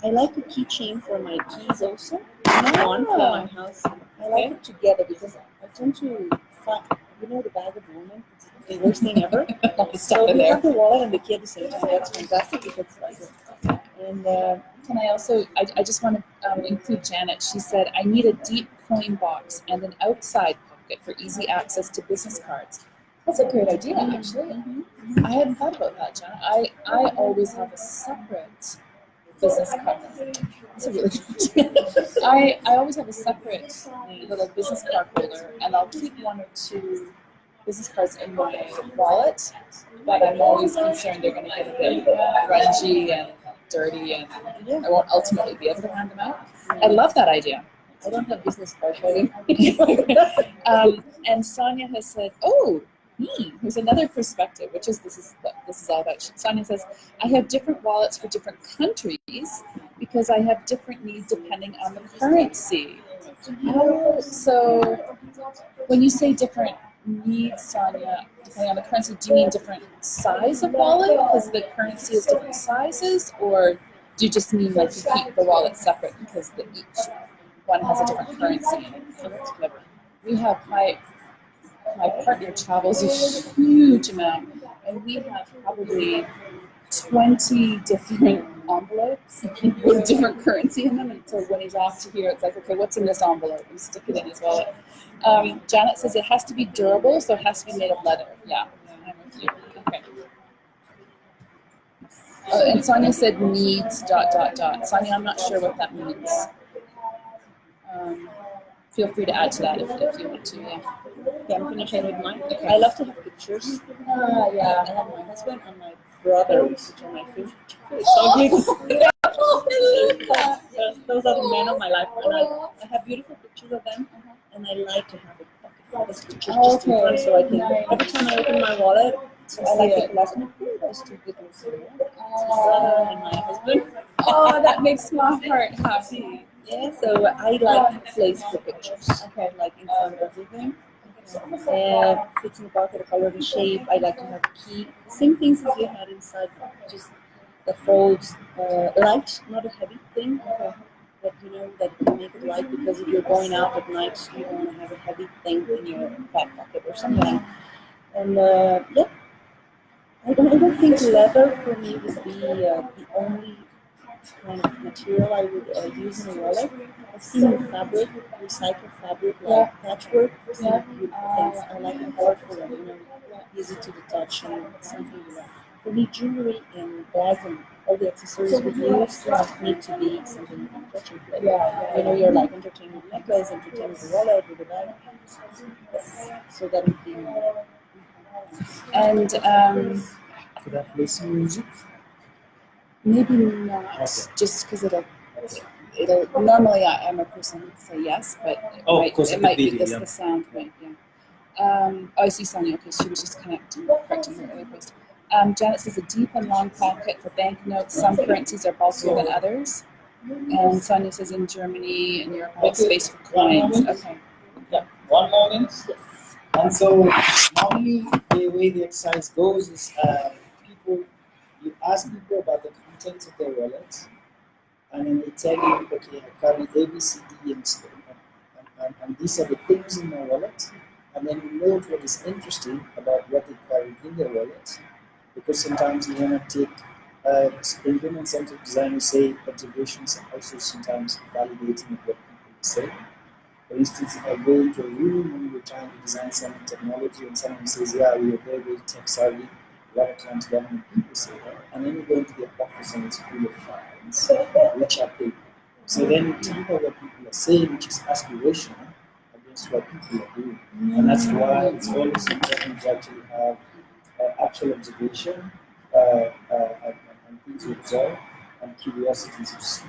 I like a keychain for my keys also. One for my house. I like it together because I tend to find, the bag of women. It's the worst thing ever. So you have the wallet and the key at the same time. That's fantastic because and can I also, I just want to include Janet. She said, I need a deep coin box and an outside pocket for easy access to business cards. That's a great idea, actually. I hadn't thought about that, Janet. I always have a separate business card. That's a really good idea. I always have a separate little business card holder, and I'll keep one or two business cards in my wallet, but I'm always concerned they're going to get a bit grungy and dirty, and I won't ultimately be able to hand them out. I love that idea. I don't have business cards ready. And Sonia has said, here's another perspective, which is this is what this is all about. Sonia says, I have different wallets for different countries because I have different needs depending on the currency. So when you say different needs, Sonia, depending on the currency, do you mean different size of wallet because the currency is different sizes, or do you just mean like you keep the wallet separate because each one has a different currency in it? So that's clever. We have my partner travels a huge amount, and we have probably 20 different envelopes with different currency in them. And so when he's off to here, it's like, okay, what's in this envelope? We stick it in his wallet. Janet says it has to be durable, so it has to be made of leather. Yeah, I'm with you. Okay. And Sonia said needs ... Sonia, I'm not sure what that means. Feel free to add to that if you want to. Yeah. Okay, I'm finishing with mine. I love to have pictures. Yeah. I have my husband and my brother, which are my favorite. It's ugly to say. Those are the men of my life, and I have beautiful pictures of them, and I like to have a pocket full of pictures just in front, so I can. Every time I open my wallet, I like people ask me, "Who are those two good ones?" My brother and my husband. Oh, that makes my heart happy. Yeah, so I like a place for pictures. Okay, like in front of everything. Fits in the pocket, the color, the shape. I like to have a key. Same things as you had inside, just the folds, light, not a heavy thing. That you know that you make it light because if you're going out at night, you don't want to have a heavy thing in your back pocket or something. And yeah, I don't think leather for me would be the only kind of material I would use in a wallet. I've seen fabric, recycled fabric, like patchwork, some beautiful things. I like it colorful and, you know, easy to the touch and something like that. For me, jewelry and bags and all the accessories we use need to be something you can touch and play. You know, you're like entertaining with a necklace, entertaining with a wallet, with a bag. Yes. So that would be And Could I play some music? maybe not, just because it'll. Normally, I'm a person who would say yes, but Oh, because it of the might be video, this yeah. the sound, right? Yeah. Oh, I see Sonia. Okay, she was just correcting her earlier post. Janet says a deep and long pocket for banknotes. Some currencies are bulkier than others. And Sonia says in Germany and Europe, make space for coins. Okay. Yeah, 1 moment. And so normally the way the exercise goes is you ask people about the contents of their wallet, and then they tell you, okay, I carry A, B, C, D, and these are the things in my wallet. And then you note what is interesting about what they carry in their wallet, because sometimes you want to take implement-centered design, you say observations are also sometimes validating of what people say. For instance, if I go into a room and we're trying to design some technology and someone says, yeah, we are very, very tech savvy, a lot of times government people say that, and then you go into their office and it's full of files, which are paper. So then you temper what people are saying, which is aspirational, against what people are doing. And that's why it's always important to actually have actual observation and things to observe and curiosities to see.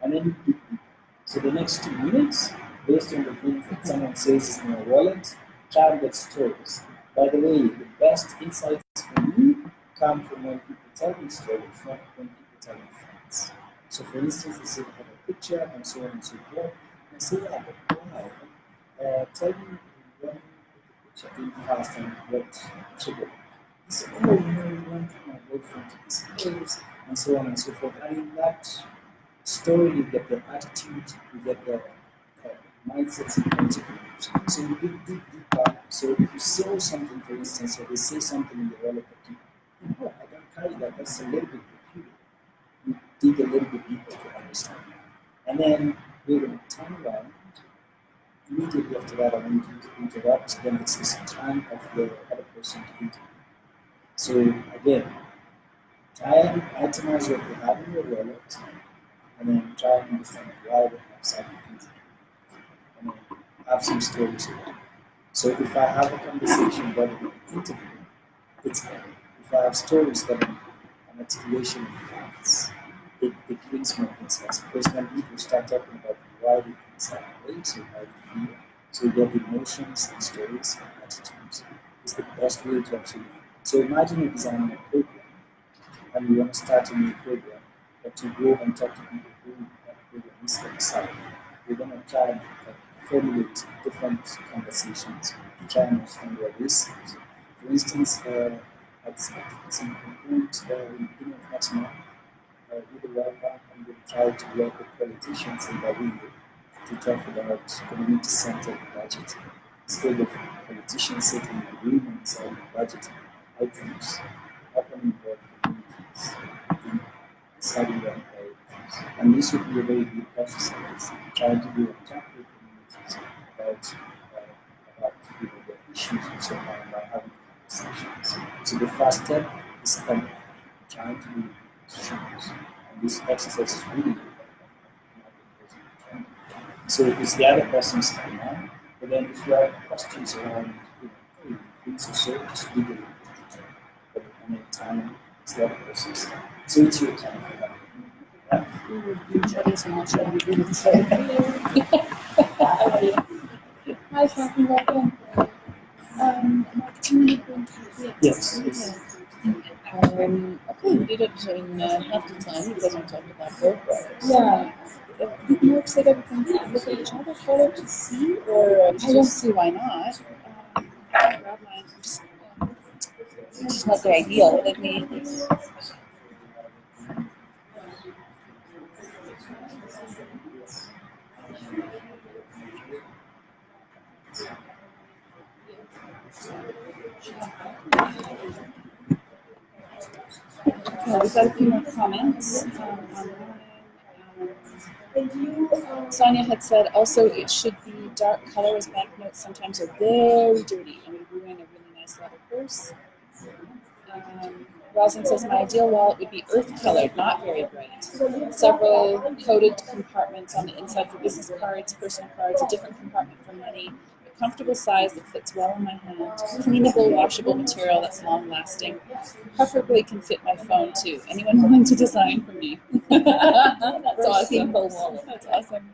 And then you pick people. So the next 2 minutes, based on the things that someone says is in your wallet, try and get stories. By the way, the best insights for me come from when people tell me stories, not when people tell me facts. So for instance, they say I have a picture and so on and so forth. And I say, yeah, but why? Tell me when the picture in fast and what triggered. They say, oh, you know, we went with my boyfriend to this place and so on and so forth. And in that story, you get their attitude, you get their mindsets and points of view. So you dig deeper. So if you saw something, for instance, or they say something in the wallet that you know, I don't carry that, that's a little bit peculiar. You dig a little bit deeper to understand that. And then we're going to turn around. Immediately after that, I want you to interrupt. Then it's this time of the other person to interrupt. So again, try and itemize what you have in your wallet, and then try and understand why they have certain things, and then have some stories about it. So if I have a conversation rather than an interview, it's better. If I have stories that are an articulation of facts, it brings more insights, because when people start talking about why they think certain ways or why they feel, so you get emotions and stories and attitudes, is the best way to actually. So imagine you're designing a program and you want to start a new program, but to go and talk to people who that program is outside. You're going to try and formulate different conversations to try and understand what this is. For instance, at some point in the beginning of next month, with the World Bank, I'm going to try to work with politicians in Berlin to talk about community-centered budgeting. Instead of politicians setting agreements on budgeting items, how can we involve communities in deciding their priorities? And this would be a very good exercise, trying to do a talk with communities about their issues and so on by having conversations. So the first step is trying to do issues. And this exercise is really good. So it's the other person's time now. But then if you have questions around things or so, just leave it. But I mean, time is the other person's time. So it's your time for that. Yeah. You're chatting so much that we didn't say. Hi, Kathy, welcome. Marketing and brand copy. Yes. Yes. Okay, we did it in half the time because we talked about both words. Yeah. You can work so that we can look at each other better to see, or I don't see why not. Grab mine. It's just not the ideal. Let me. Okay, we've got a few more comments. Sonia had said also it should be dark color as banknotes sometimes are very dirty and would ruin a really nice leather purse. Rosalind says my ideal wallet would be earth colored, not very bright. Several coded compartments on the inside for business cards, personal cards, a different compartment for money, a comfortable size that fits well in my hand, cleanable, washable material that's long lasting. Preferably can fit my phone too. Anyone willing to design for me? That's awesome. Simple wallet. That's awesome.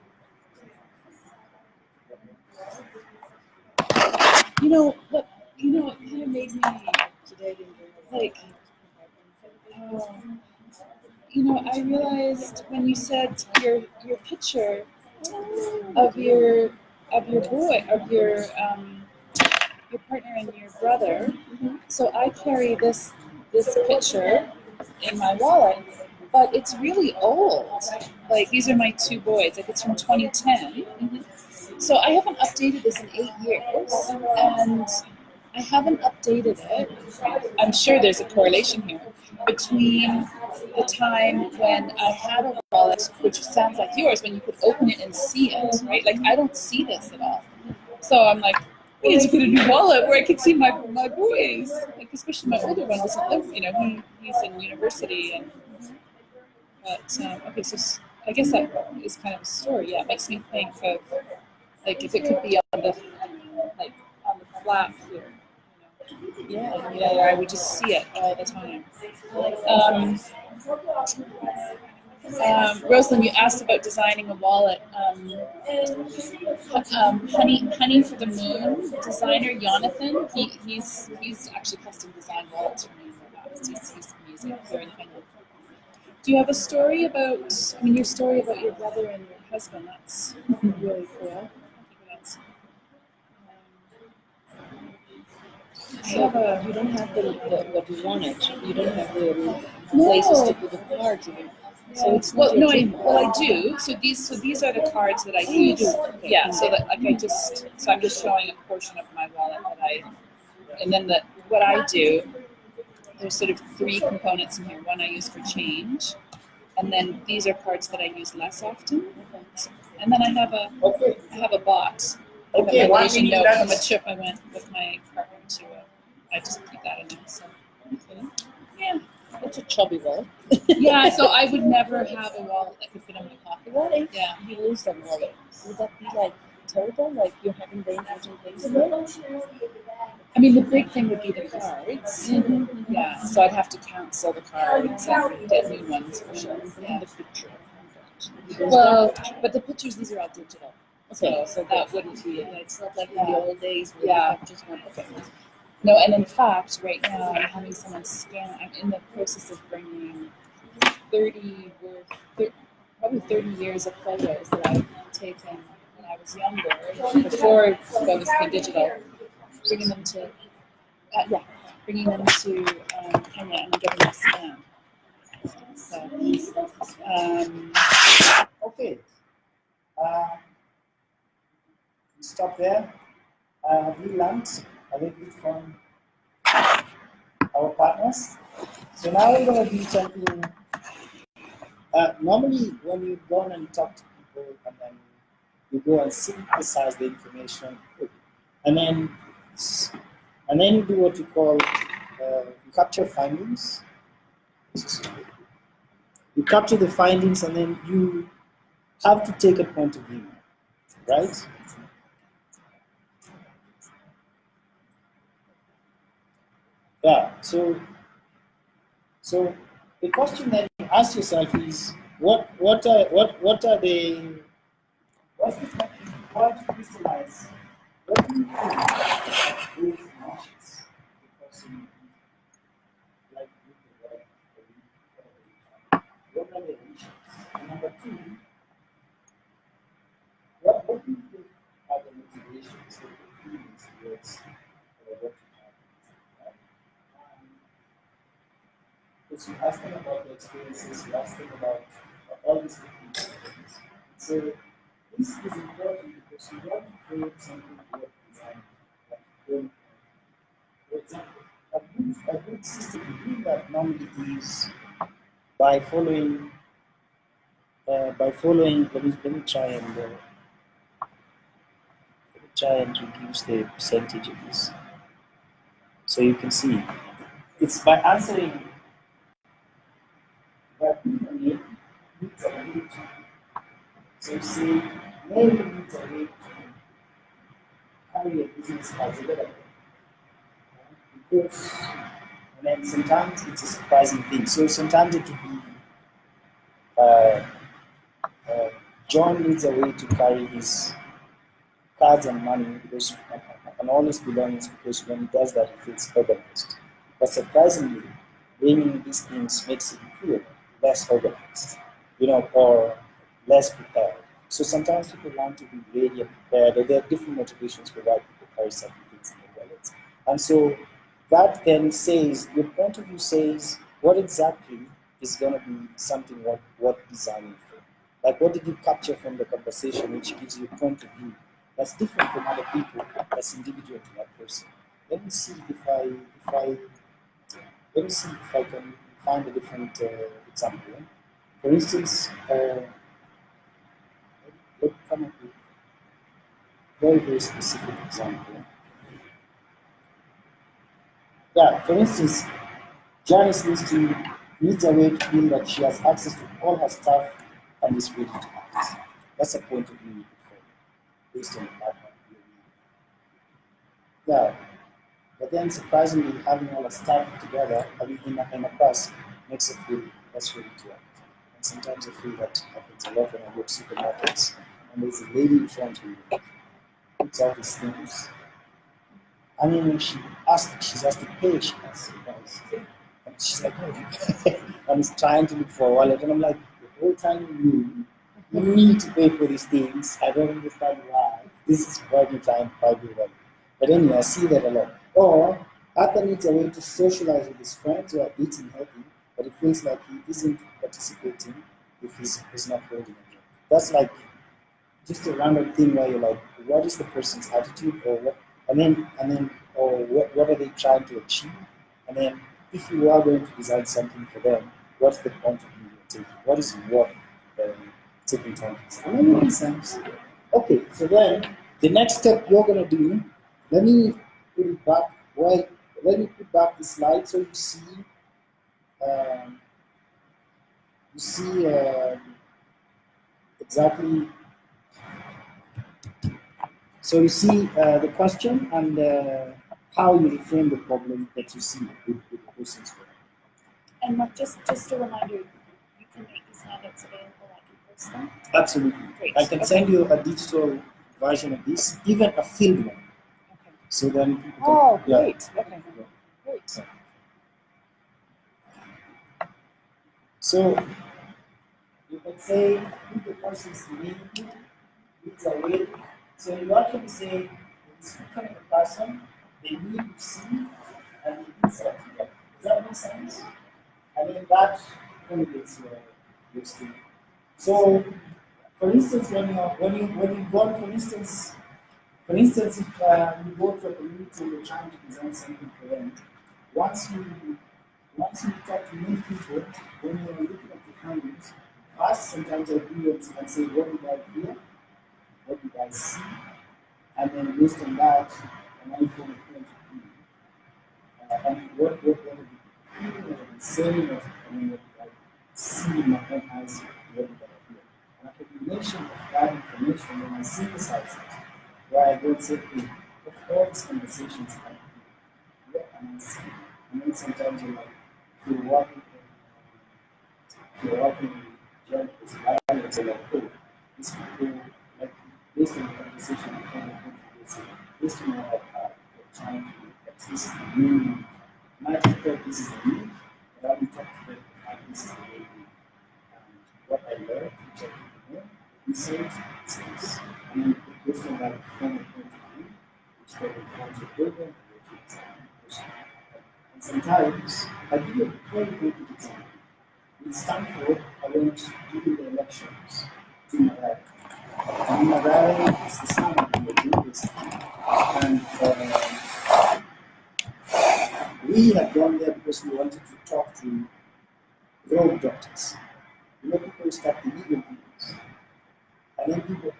You know what kind of made me today like I realized when you said your picture of your boy of your partner and your brother. So I carry this picture in my wallet, but it's really old. Like these are my two boys. Like it's from 2010. So I haven't updated this in 8 years, and I haven't updated it. I'm sure there's a correlation here between the time when I had a wallet, which sounds like yours, when you could open it and see it, right? Like I don't see this at all. So I'm like, I need to get a new wallet where I can see my boys, like especially my older one doesn't live. He's in university, but okay, so I guess that is kind of a story. Yeah, it makes me think of like if it could be on the flap here. Yeah, where I would just see it all the time. Rosalind, you asked about designing a wallet. Honey for the Moon designer Jonathan, he's actually custom designed wallets for me in the past. He's amazing here in Finland. Do you have a story about? Your story about your brother and your husband. That's really cool. So you don't have the what you wanted. You don't have the places to put the cards in. So it's not I do. So these are the cards that I use. Okay. Yeah. So that I'm just showing a portion of my wallet and then what I do. There's sort of 3 components in here. One I use for change, and then these are cards that I use less often. And then I have a bot. Okay, a 1 note minute. from a trip I went with my partner to. I just keep that in there. So yeah. It's a chubby wallet. Yeah, so I would never have a wallet that could fit in my pocket. What if Yeah. you lose that wallet? Would that be like terrible? Like you're having dangerous things in it? The big thing would be the cards. Mm-hmm. Yeah, so I'd have to cancel the cards and get new ones for sure. Yeah. The picture. Well, but the pictures, these are all digital. Okay. So that wouldn't be It's not like in the old days where Yeah. you have just one. Okay. No, and in fact, right now I'm having someone scan. I'm in the process of bringing probably 30 years of photos that I've taken when I was younger, before photos became digital. Bringing them to Kenya and getting them scanned. So, Okay. Stop there. Have we learned a little bit from our partners? So now we're going to do something. Normally, when you go and talk to people, and then you go and synthesize the information, and then you do what you call you capture findings. You capture the findings, and then you have to take a point of view, right? Yeah. So the question that you ask yourself is what are the what's the what crystallize what do you think those emotions the person like with the right what are the emotions? And number two, what do you think are the motivations or the feelings towards what you have? Right? Because you ask them about the experiences, you ask them about all these different things. So this is important because you want to create something worth designing. Like, for example, a good system to do that normally is by following. Let me try and reduce the percentage of this, so you can see. It's by answering what need needs a way to. So you say, Mary needs a way to carry a business as a developer. Because, and then sometimes it's a surprising thing. So sometimes it will be uh, uh, John needs a way to carry his cards and money because and all his belongings because when he does that he feels organized. But surprisingly, bringing these things makes him feel less organized, or less prepared. So sometimes people want to be ready and prepared, or there are different motivations for why people carry certain things in their wallets. And so that then says, your point of view says, what exactly is going to be something worth designing for? Like, what did you capture from the conversation, which gives you a point of view that's different from other people, that's individual to that person? Let me see if I can find a different example. For instance, let's come up with a very, very specific example. Yeah, for instance, Janice needs a way to feel that she has access to all her stuff and is ready to act. That's a point of view you could follow based on the background. Yeah, but then surprisingly, having all the stuff together, in a class, makes her feel less ready to act. And sometimes I feel that happens a lot when I go to supermarkets and there's a lady in front of me who puts out these things. And then when she's asked to pay, she asks surprised. And she's like, oh, I'm trying to look for a wallet. And I'm like, the whole time you need to pay for these things. I don't understand why. This is why you try and find your wallet. But anyway, I see that a lot. Or Arthur needs a way to socialize with his friends who are eating healthy, but it feels like he isn't participating if he's not holding it. That's like just a random thing where you're like, what is the person's attitude, or what, or what are they trying to achieve? And then, if you are going to design something for them, what's the point of view you're taking? What is what taking time? Am I making sense? Okay, so then the next step you're gonna do. Let me put it back. Why? Let me put back the slide so you see. Um, you see exactly. So you see the question and how you reframe the problem that you see with the person's work. And Mark, just a reminder, you can make these handouts available. I can post them. Absolutely. Great. I can send you a digital version of this, even a filmed one. Okay. So then people can, Oh, great. Okay. Yeah. Great. So you can say if the person's name needs a way. So you actually say the description of the person, they need to see and the insert. Does that make sense? I mean that validates your statement. So for instance, when you go, for instance, if you go to a community and you're trying to design something for them, once you talk to many people, when you're looking at the findings, first sometimes I do it and say, what did I hear? What did I see? And then based on that, and I form a point of view. And what are the feeling, what are they saying, what did I see in my own eyes, what did I hear? And a combination of that information, when I synthesize it, where I go and say, of all these conversations I hear, what am I seeing? And then sometimes you're like, if you're working in journalism, violence, you're like, oh, these people, like, based on the conversation, you kind of based on what they're trying to, like, this is the main, my people, this is the main, but I will talk to them, and this is the way we, and what I learned, which I didn't know, research, skills, and then based on that, form a point of view, which then informs your program, which is and sometimes, I give you a very good example. In Stanford, I went during the elections to Mumbai. And Mumbai is the son of the university. And we had gone there because we wanted to talk to rogue doctors. You know, people who start illegal clinics. And then people,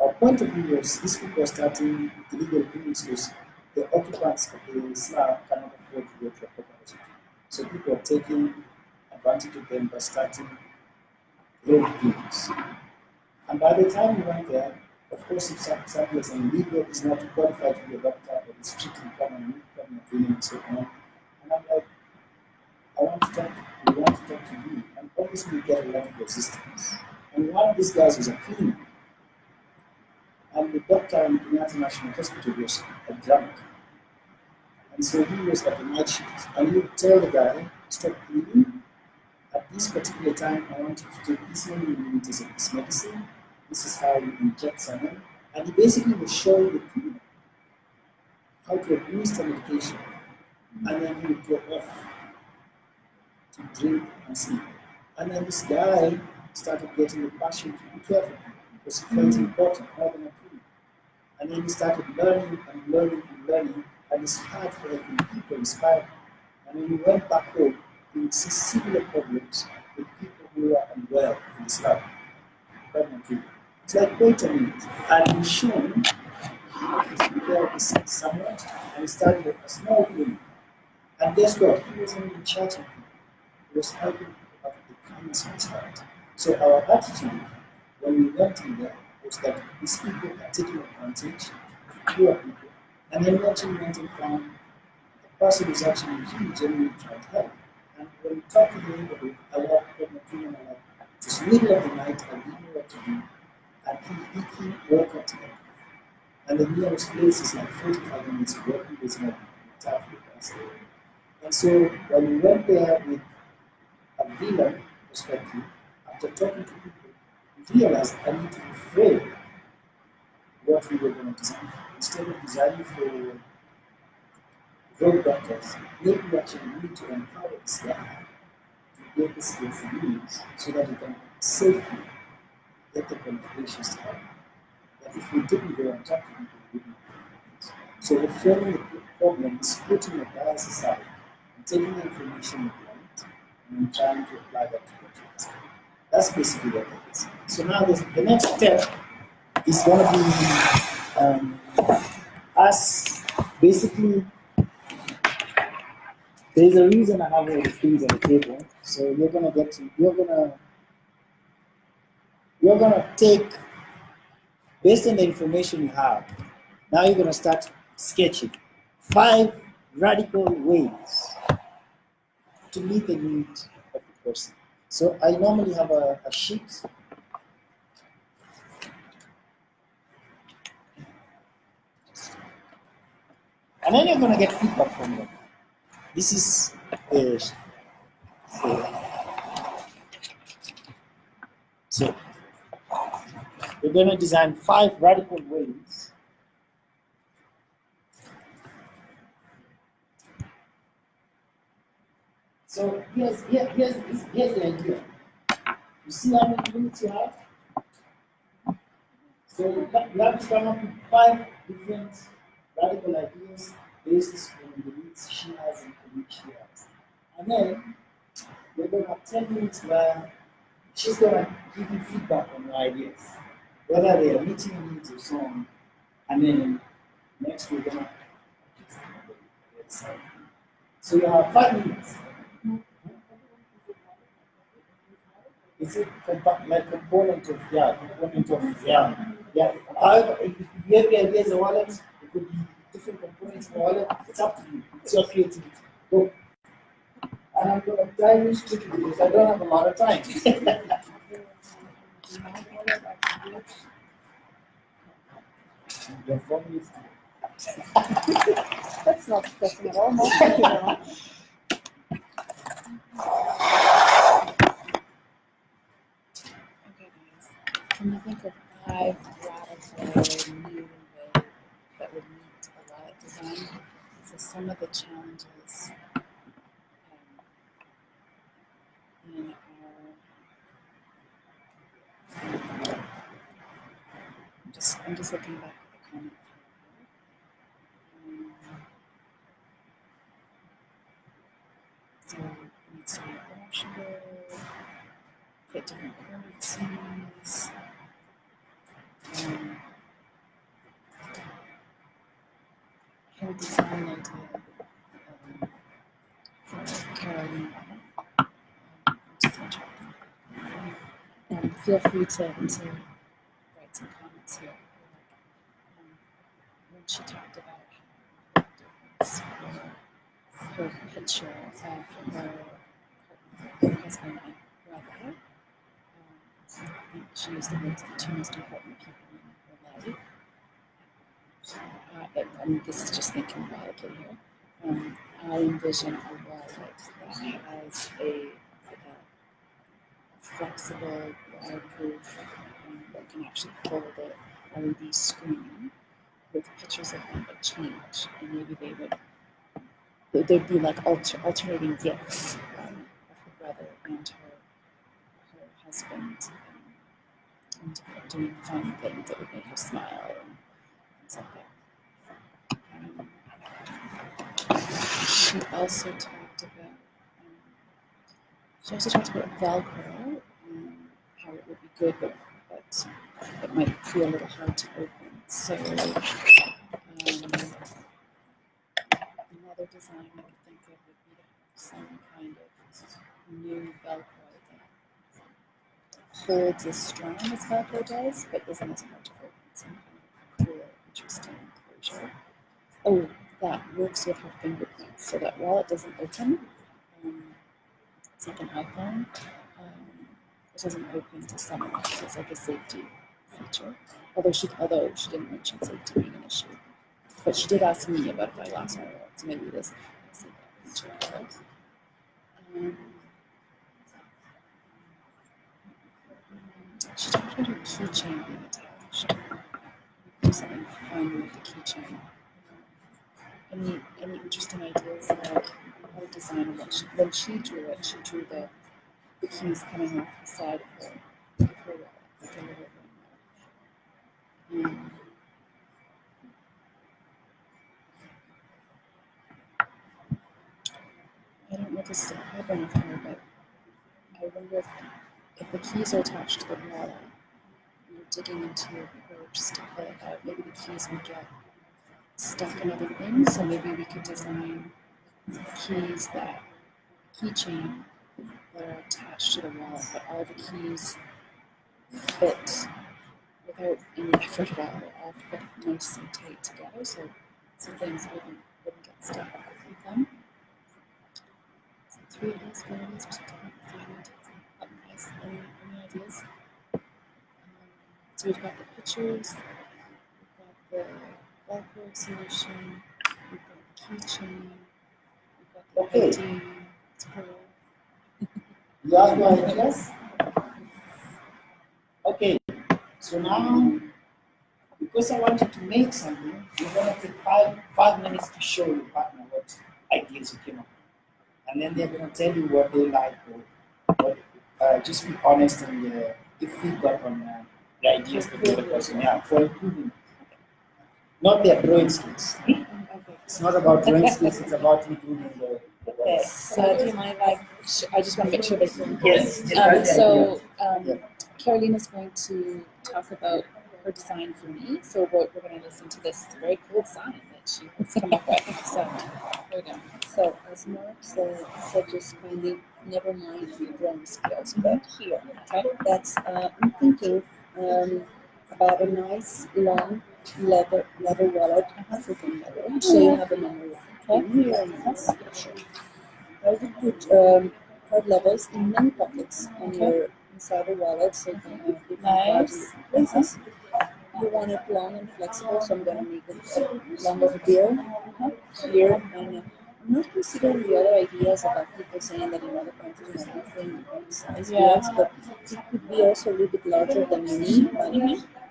our point of view was these people are starting illegal clinics because the occupants of the slab cannot afford to go to a proper hospital. So people are taking advantage of them by starting road clinics. And by the time we went there, of course, if somebody is illegal, is not qualified to be a doctor, but is strictly permanent training and so on. And I'm like, we want to talk to you. And obviously, we get a lot of resistance. And one of these guys was a cleaner. And the doctor in the International Hospital was a drunk. And so he was at the night shift. And he would tell the guy, stop bleeding. At this particular time, I want you to take this many millimeters of this medicine. This is how you inject someone. And he basically was showing the cleaner how to administer medication. And then he would go off to drink and sleep. And then this guy started getting a passion to be careful because he felt important more than a cleaner. And then he started learning and learning and learning, and his heart for helping people inspired him. And when he went back home, he would see similar problems with people who are unwell in this lab. It's like, wait a minute, I've been shown how to take care of this someone, and he started a small clinic. And guess what? He wasn't even charging people. He was helping people out of the kindness of his heart. So our attitude when we went in there was that these people are taking advantage of poor people. And then we actually went and found the person who's actually really genuinely trying to help. And when we talked to the neighborhood, I walked up my team and I it was middle of the night, I didn't know what to do. And he woke up to me. And the nearest place is like 45 minutes walking, there's no tough. And so when we went there with a villain perspective, after talking to people, we realized I need to reframe what we were going to design for. Instead of designing for road doctors, maybe we actually need to empower this guy to get the skills he needs so that he can safely get the qualifications to help. But if we didn't go and talk to people, we wouldn't have it. So reframing the problem is putting your bias aside and taking the information you want and trying to apply that to what you want. That's basically what it is. So now the next step is going to be us basically. There's a reason I have all these things on the table. So you're gonna take, based on the information you have, now you're gonna start sketching 5 radical ways to meet the needs of the person. So I normally have a sheet. And then you're gonna get feedback from them. This is so we're going to design 5 radical ways so here's the idea. You see how many minutes you have? So you have to come up with 5 different radical ideas based on the needs she has and the needs she has. And then we're going to have 10 minutes where she's going to give you feedback on your ideas, whether they are meeting the needs or so on. And then next we're going to so you have 5 minutes. Is it like component of However, if you have the ideas of wallet, it could be different components of wallet. It's up to you. It's your creativity. Go. And I'm going to dive into it because I don't have a lot of time. Your phone is That's not depressing at all. No, thank you very much. Okay, guys. Can you think of 5 radical new ways that would meet a wallet design? So some of the challenges in our I'm just looking back at the comment. So it needs to be washable, fit different currencies. Hair design idea for Caroline. Feel free to write some comments here. When she talked about how difference for her picture of her husband and brother. I think she used the words the 2 most important people in her life. And this is just thinking wildly here. I envision a wallet that has a flexible, waterproof, that can actually fold it LED screen with pictures of them that change, and maybe there'd be like alternating gifts of her brother and her husband, and doing fun things that would make her smile and things like that. She also talked about Velcro, how it would be good, but it might be a little hard to open. So another design I would think of would be to have some kind of new Velcro that holds as strong as Velcro does, but isn't as hard to open. Some kind of cool, interesting closure. Oh, that works with her fingerprints, so that while it doesn't open, it's like an iPhone. It doesn't open to someone else. It's like a safety feature. Although she didn't mention safety being an issue, but she did ask me about if I lost my wallet, so maybe it is a safety feature. She talked about her keychain being attached. Do something fun with the keychain. Any interesting ideas about how to design it? When she drew it, she drew the keys coming off the side of her wallet, like a little ring. I don't know if this is a problem with her, but I wonder if the keys are attached to the wallet, and you're digging into your purse to pull it out, maybe the keys would get stuck in other things. So maybe we could design keys keychain that are attached to the wallet, but all the keys fit without any effort at all. They all fit nice and tight together, so things wouldn't get stuck with them. So 3 ideas, 4 ideas, or something. 3 ideas. Guys, any ideas? So we've got the pictures, we've got the Velcro solution, we've got the keychain, we've got the ID. It's cool. You ask my ideas? Okay, so now, because I want you to make something, you're going to take 5 minutes to show your partner what ideas you came up with. And then they're going to tell you what they like, or just be honest and give feedback on the ideas that the other person has for improving. Not their drawing skills. It's not about drawing skills, it's about improving the work. So do you mind if I just want to make sure that you Yes. Caroline is going to talk about her design for me. So we're going to listen to this very cool design that she has come up with. So here we go. So as Mark said, just kindly never mind your drawing skills, but here, okay? That's I'm thinking about a nice long leather wallet, African leather. So you have a memory of it. Okay? Very nice. Sure. I would put card levels in many pockets on your inside the wallet, so you can have different cards in different places. You want it long and flexible, so I'm going to make it long as a bill here. And I'm not considering the other ideas about people saying that in other countries are different size bills, but it could be also a little bit larger than you need,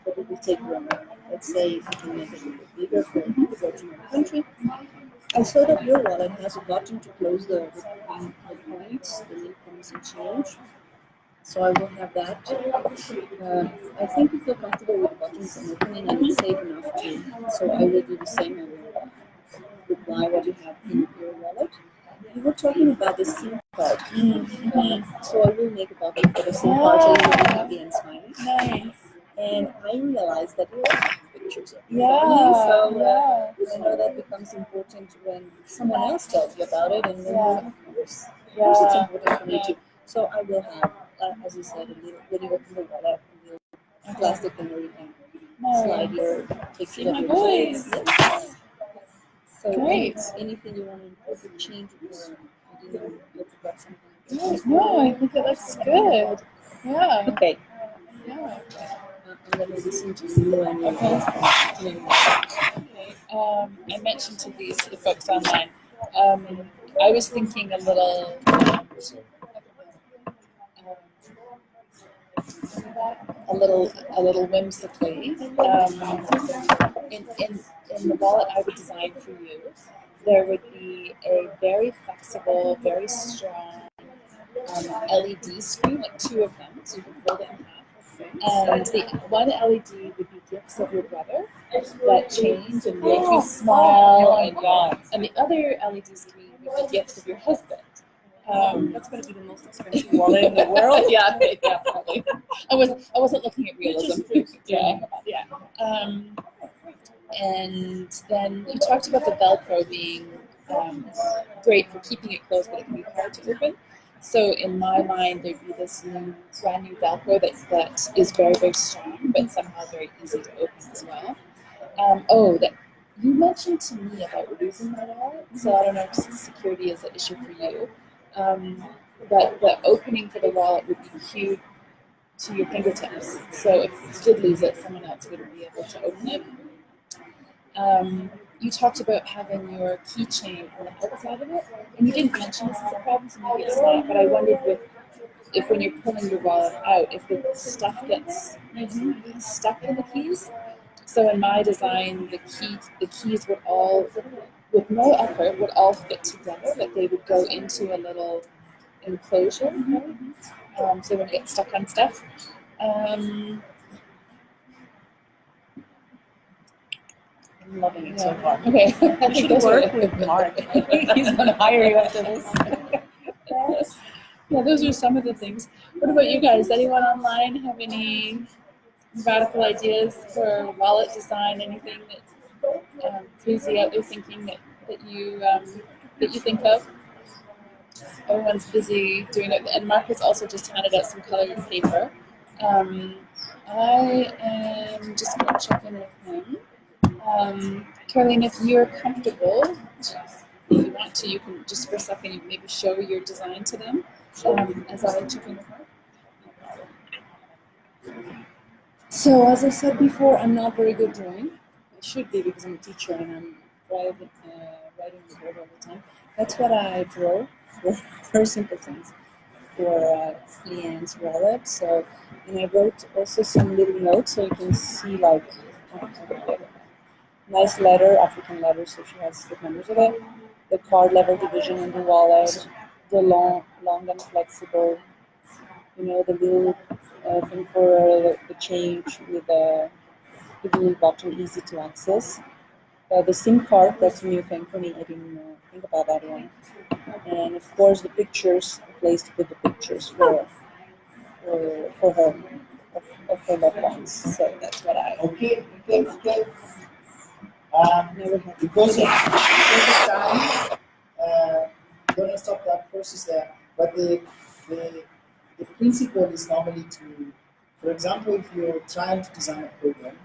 but it will take longer. Let's say you can make it a little bit bigger for if you go to another country. I saw that your wallet has a button to close the coins, the little coins and change. So I will have that. I think you feel comfortable with buttons and opening, and it's safe enough too. So I will do the same. I will reply what you have in your wallet. You were talking about the SIM card. So I will make a button for the SIM card so you will be happy and smiling. Nice. And I realized that you also have pictures of your family. So I know that becomes important when someone else tells you about it, and then of course it's important for me too. So I will have, as you said, a little, when you open the wallet, a little plastic thing where you can slide your pictures of your kids. Yes. So anything you want to change, or I didn't know if you got something. No, I think it looks good. Yeah. Okay. Yeah. I'm going to listen to you and your I mentioned to the folks online. I was thinking a little whimsically. In the wallet I would design for you, there would be a very flexible, very strong LED screen, like two of them, so you can fold it in half. And the one LED would be gifts of your brother that change and make you smile, and the other LED screen would be gifts of your husband. That's going to be the most expensive wallet in the world. Yeah, probably. I wasn't looking at realism. Yeah. And then you talked about the Velcro being great for keeping it closed, but it can be hard to open. So in my mind, there'd be this brand new Velcro that is very, very strong, but somehow very easy to open as well. That you mentioned to me about losing my wallet, so I don't know if security is an issue for you. But the opening for the wallet would be cued to your fingertips. So if you did lose it, someone else wouldn't be able to open it. You talked about having your keychain on the outside of it, and you didn't mention this as a problem, so maybe it's not, but I wondered if when you're pulling your wallet out, if the stuff gets stuck in the keys. So in my design, the keys would all, with no effort, would all fit together, like they would go into a little enclosure, so they wouldn't get stuck on stuff. I'm loving it so far. Okay. You should work with Mark. He's going to hire you after this. Yeah, those are some of the things. What about you guys? Anyone online have any radical ideas for wallet design? Anything that's crazy out there thinking that you think of? Everyone's busy doing it, and Mark has also just handed out some colored paper. I am just going to check in with him. Caroline, if you're comfortable, if you want to, you can just for a second maybe show your design to them as I check in with her. So as I said before, I'm not very good drawing. I should be because I'm a teacher and I'm writing the board all the time. That's what I draw for simple things for Leanne's wallet. So, and I wrote also some little notes so you can see like nice letter, African letter, so she has the numbers of it. The card level division in the wallet, the long and flexible, the little thing for the change with the little button, easy to access. The SIM card, that's a new thing for me. I didn't think about that one. And of course, the pictures, a place to put the pictures for her, of her loved ones. So that's what I. Okay. Never had. Because of time, I'm going to stop that process there. But the principle is normally to, for example, if you're trying to design a program,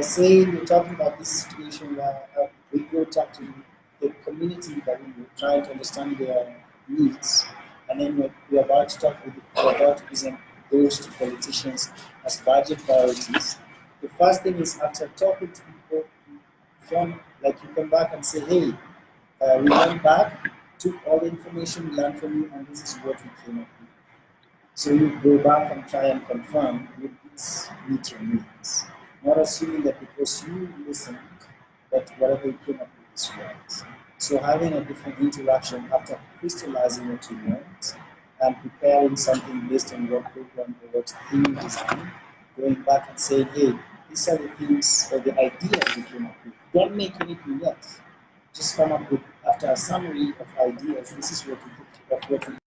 say you're talking about this situation where we go talk to the community, but we try to understand their needs. And then we're about to we're about to present those to politicians as budget priorities. The first thing is after talking to people, you come back and say, hey, we went back, took all the information we learned from you, and this is what we came up with. So you go back and try and confirm would this meet your needs. Not assuming that because you listened, that whatever you came up with is right. So having a different interaction after crystallizing what you learned and preparing something based on your program or what theme design, going back and saying, hey, these are the things or the ideas we came up with. Don't make anything yet. Just come up with, after a summary of ideas, this is what we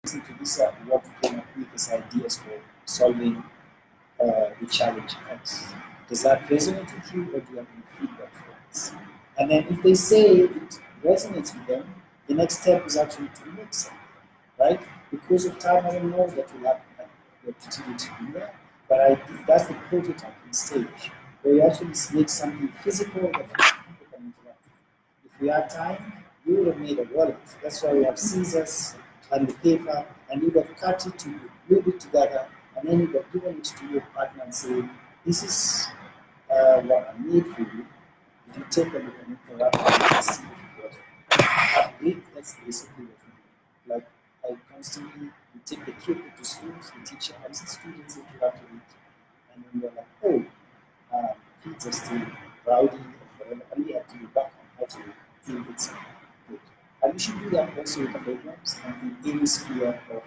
listen to, this are what we came up with as ideas for solving the challenge X. Does that resonate with you, or do you have any feedback for us? And then if they say it resonates with them, the next step is actually to make something, right? Because of time, I don't know that we'll have the opportunity to do that, but that's the prototyping stage, where you actually make something physical that people can interact with. If we had time, we would have made a wallet. That's why we have scissors and the paper, and you would have cut it to glue it together, and then you would have given it to your partner and say, this is what I need for you. You take a look and interact and see if it works. That's basically what we do. Like, I constantly take the kid to schools, the teacher, and the students interact with it. And then they're like, oh, kids are still rowdy and whatever, and we have to be back on how to deal with something good. And we should do that also with the programs and the hemisphere of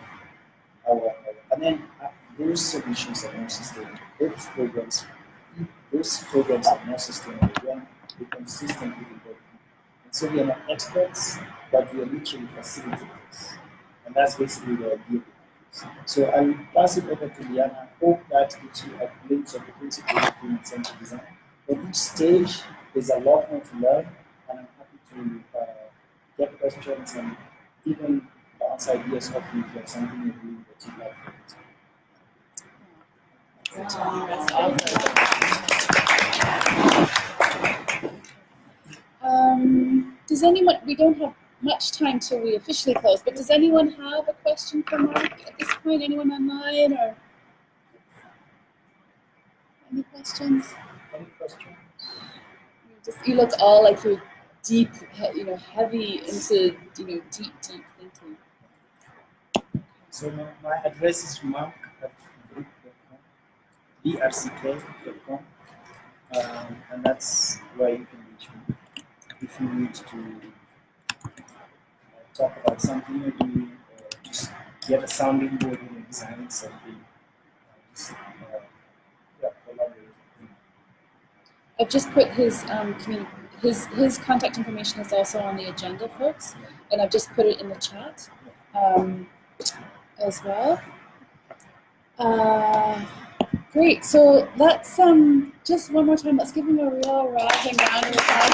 our and then those solutions are more sustainable. Those programs are more sustainable when we consistently involve people. And so we are not experts, but we are literally facilitators. And that's basically the idea. So I will pass it over to Liana. I hope that gives you a glimpse of the principles of human-centered design. At each stage, there's a lot more to learn, and I'm happy to get questions and even bounce ideas off you if you have something you're doing that you'd like to do. Does anyone, we don't have much time till we officially close, but does anyone have a question for Mark at this point? Anyone online or any questions? Any questions? You look all like you're deep, heavy into, deep thinking. So my address is mark@BRCK.com, BRCK.com, and that's where you can reach me if you need to talk about something you're doing or just get a sounding board when you're designing something. Collaborate. I've just put his his contact information is also on the agenda, folks, and I've just put it in the chat as well. Great. So let's just one more time. Let's give him a real rousing round of applause.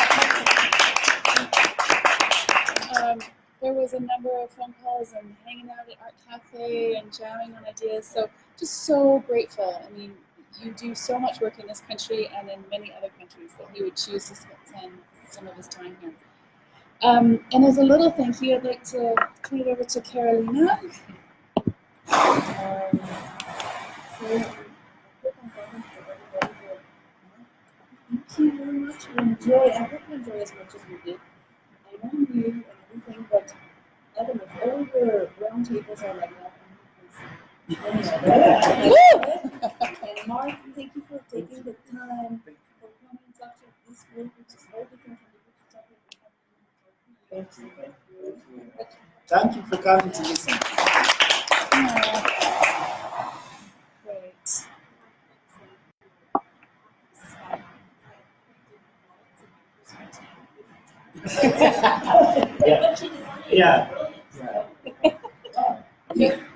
There was a number of phone calls and hanging out at Art Cafe and jamming on ideas. So just so grateful. I mean, you do so much work in this country and in many other countries that he would choose to spend some of his time here. And as a little thank you, I'd like to turn it over to Carolina. Thank you very much. I hope you enjoy as much as we did. I know you and everything, but I don't know if all the roundtables are like that. And Mark, thank you for taking the time for coming and talk to this group, which is very different from the group talking. Thank you for coming to listen. Great. Yeah.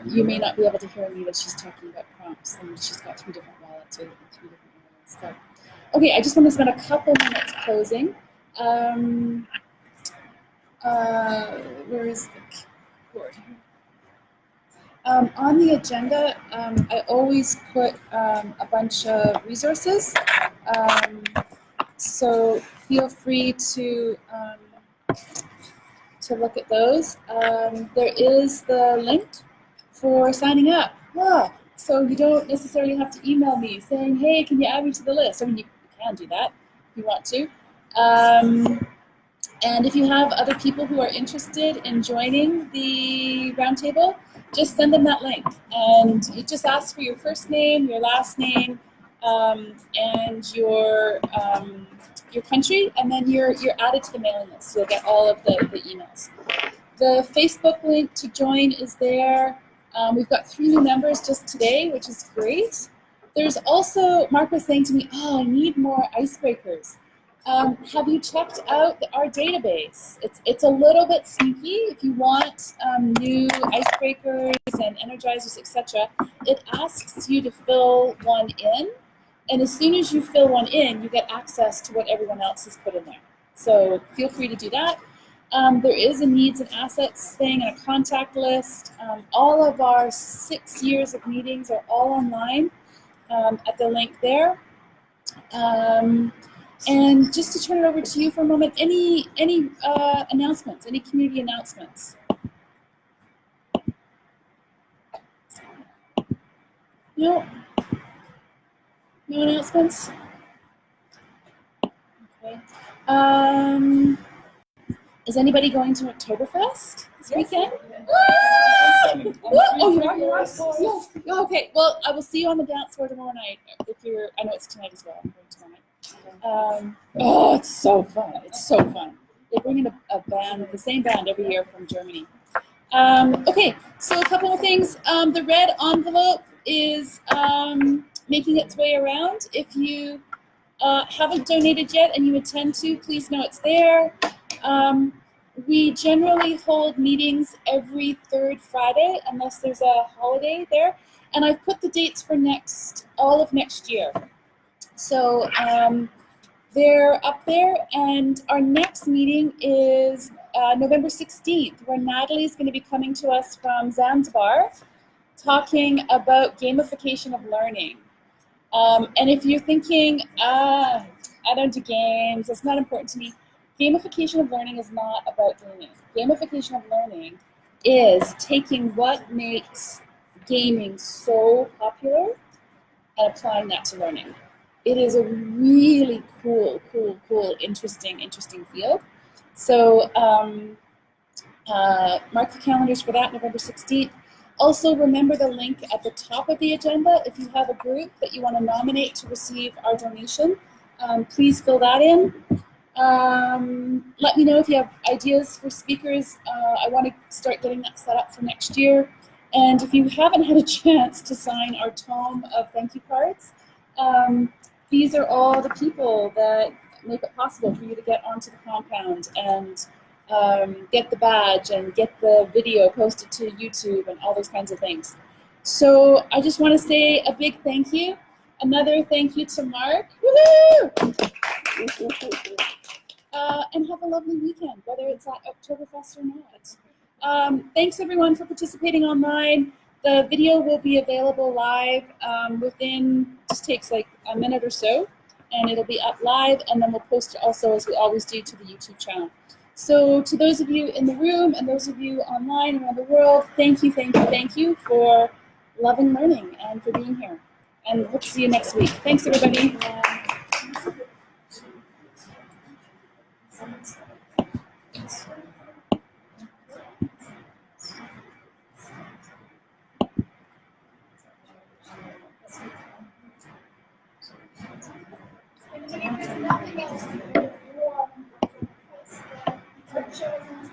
You may not be able to hear me, but she's talking about prompts, and she's got 3 different wallets or 3 different wallets. So, okay, I just want to spend a couple minutes closing. Where is the keyboard? On the agenda, I always put a bunch of resources. So feel free to to look at those. There is the link for signing up. So you don't necessarily have to email me saying, hey, can you add me to the list? I mean, you can do that if you want to. And if you have other people who are interested in joining the roundtable, just send them that link. And you just ask for your first name, your last name, and your country, and then you're added to the mailing list. So you'll get all of the emails. The Facebook link to join is there. We've got 3 new members just today, which is great. There's also, Mark was saying to me, I need more icebreakers. Have you checked out our database? It's a little bit sneaky. If you want new icebreakers and energizers, etc., it asks you to fill one in. And as soon as you fill one in, you get access to what everyone else has put in there. So feel free to do that. There is a needs and assets thing and a contact list. All of our 6 years of meetings are all online at the link there. And just to turn it over to you for a moment, any announcements, any community announcements? No? No announcements? Okay. Is anybody going to Oktoberfest this weekend? Oh, you are? Yes. Okay. Well, I will see you on the dance floor tomorrow night. If you're, I know it's tonight as well. I'm going tomorrow night. It's so fun. It's so fun. They bring in a band, the same band every year from Germany. Okay, so a couple of things. The red envelope is making its way around. If you haven't donated yet and you intend to, please know it's there. We generally hold meetings every 3rd Friday unless there's a holiday there. And I've put the dates for all of next year. So they're up there, and our next meeting is November 16th, where Natalie is going to be coming to us from Zanzibar, talking about gamification of learning. And if you're thinking, I don't do games, it's not important to me, gamification of learning is not about gaming. Gamification of learning is taking what makes gaming so popular and applying that to learning. It is a really cool, interesting field. So mark the calendars for that, November 16th. Also, remember the link at the top of the agenda. If you have a group that you want to nominate to receive our donation, please fill that in. Let me know if you have ideas for speakers. I want to start getting that set up for next year. And if you haven't had a chance to sign our tome of thank you cards, these are all the people that make it possible for you to get onto the compound and get the badge and get the video posted to YouTube and all those kinds of things. So I just want to say a big thank you. Another thank you to Mark. Woohoo! And have a lovely weekend, whether it's at Oktoberfest or not. Thanks everyone for participating online. The video will be available live within, just takes like a minute or so, and it'll be up live, and then we'll post it also, as we always do, to the YouTube channel. So to those of you in the room and those of you online around the world, thank you for loving learning and for being here. And hope to see you next week. Thanks everybody. Thank you.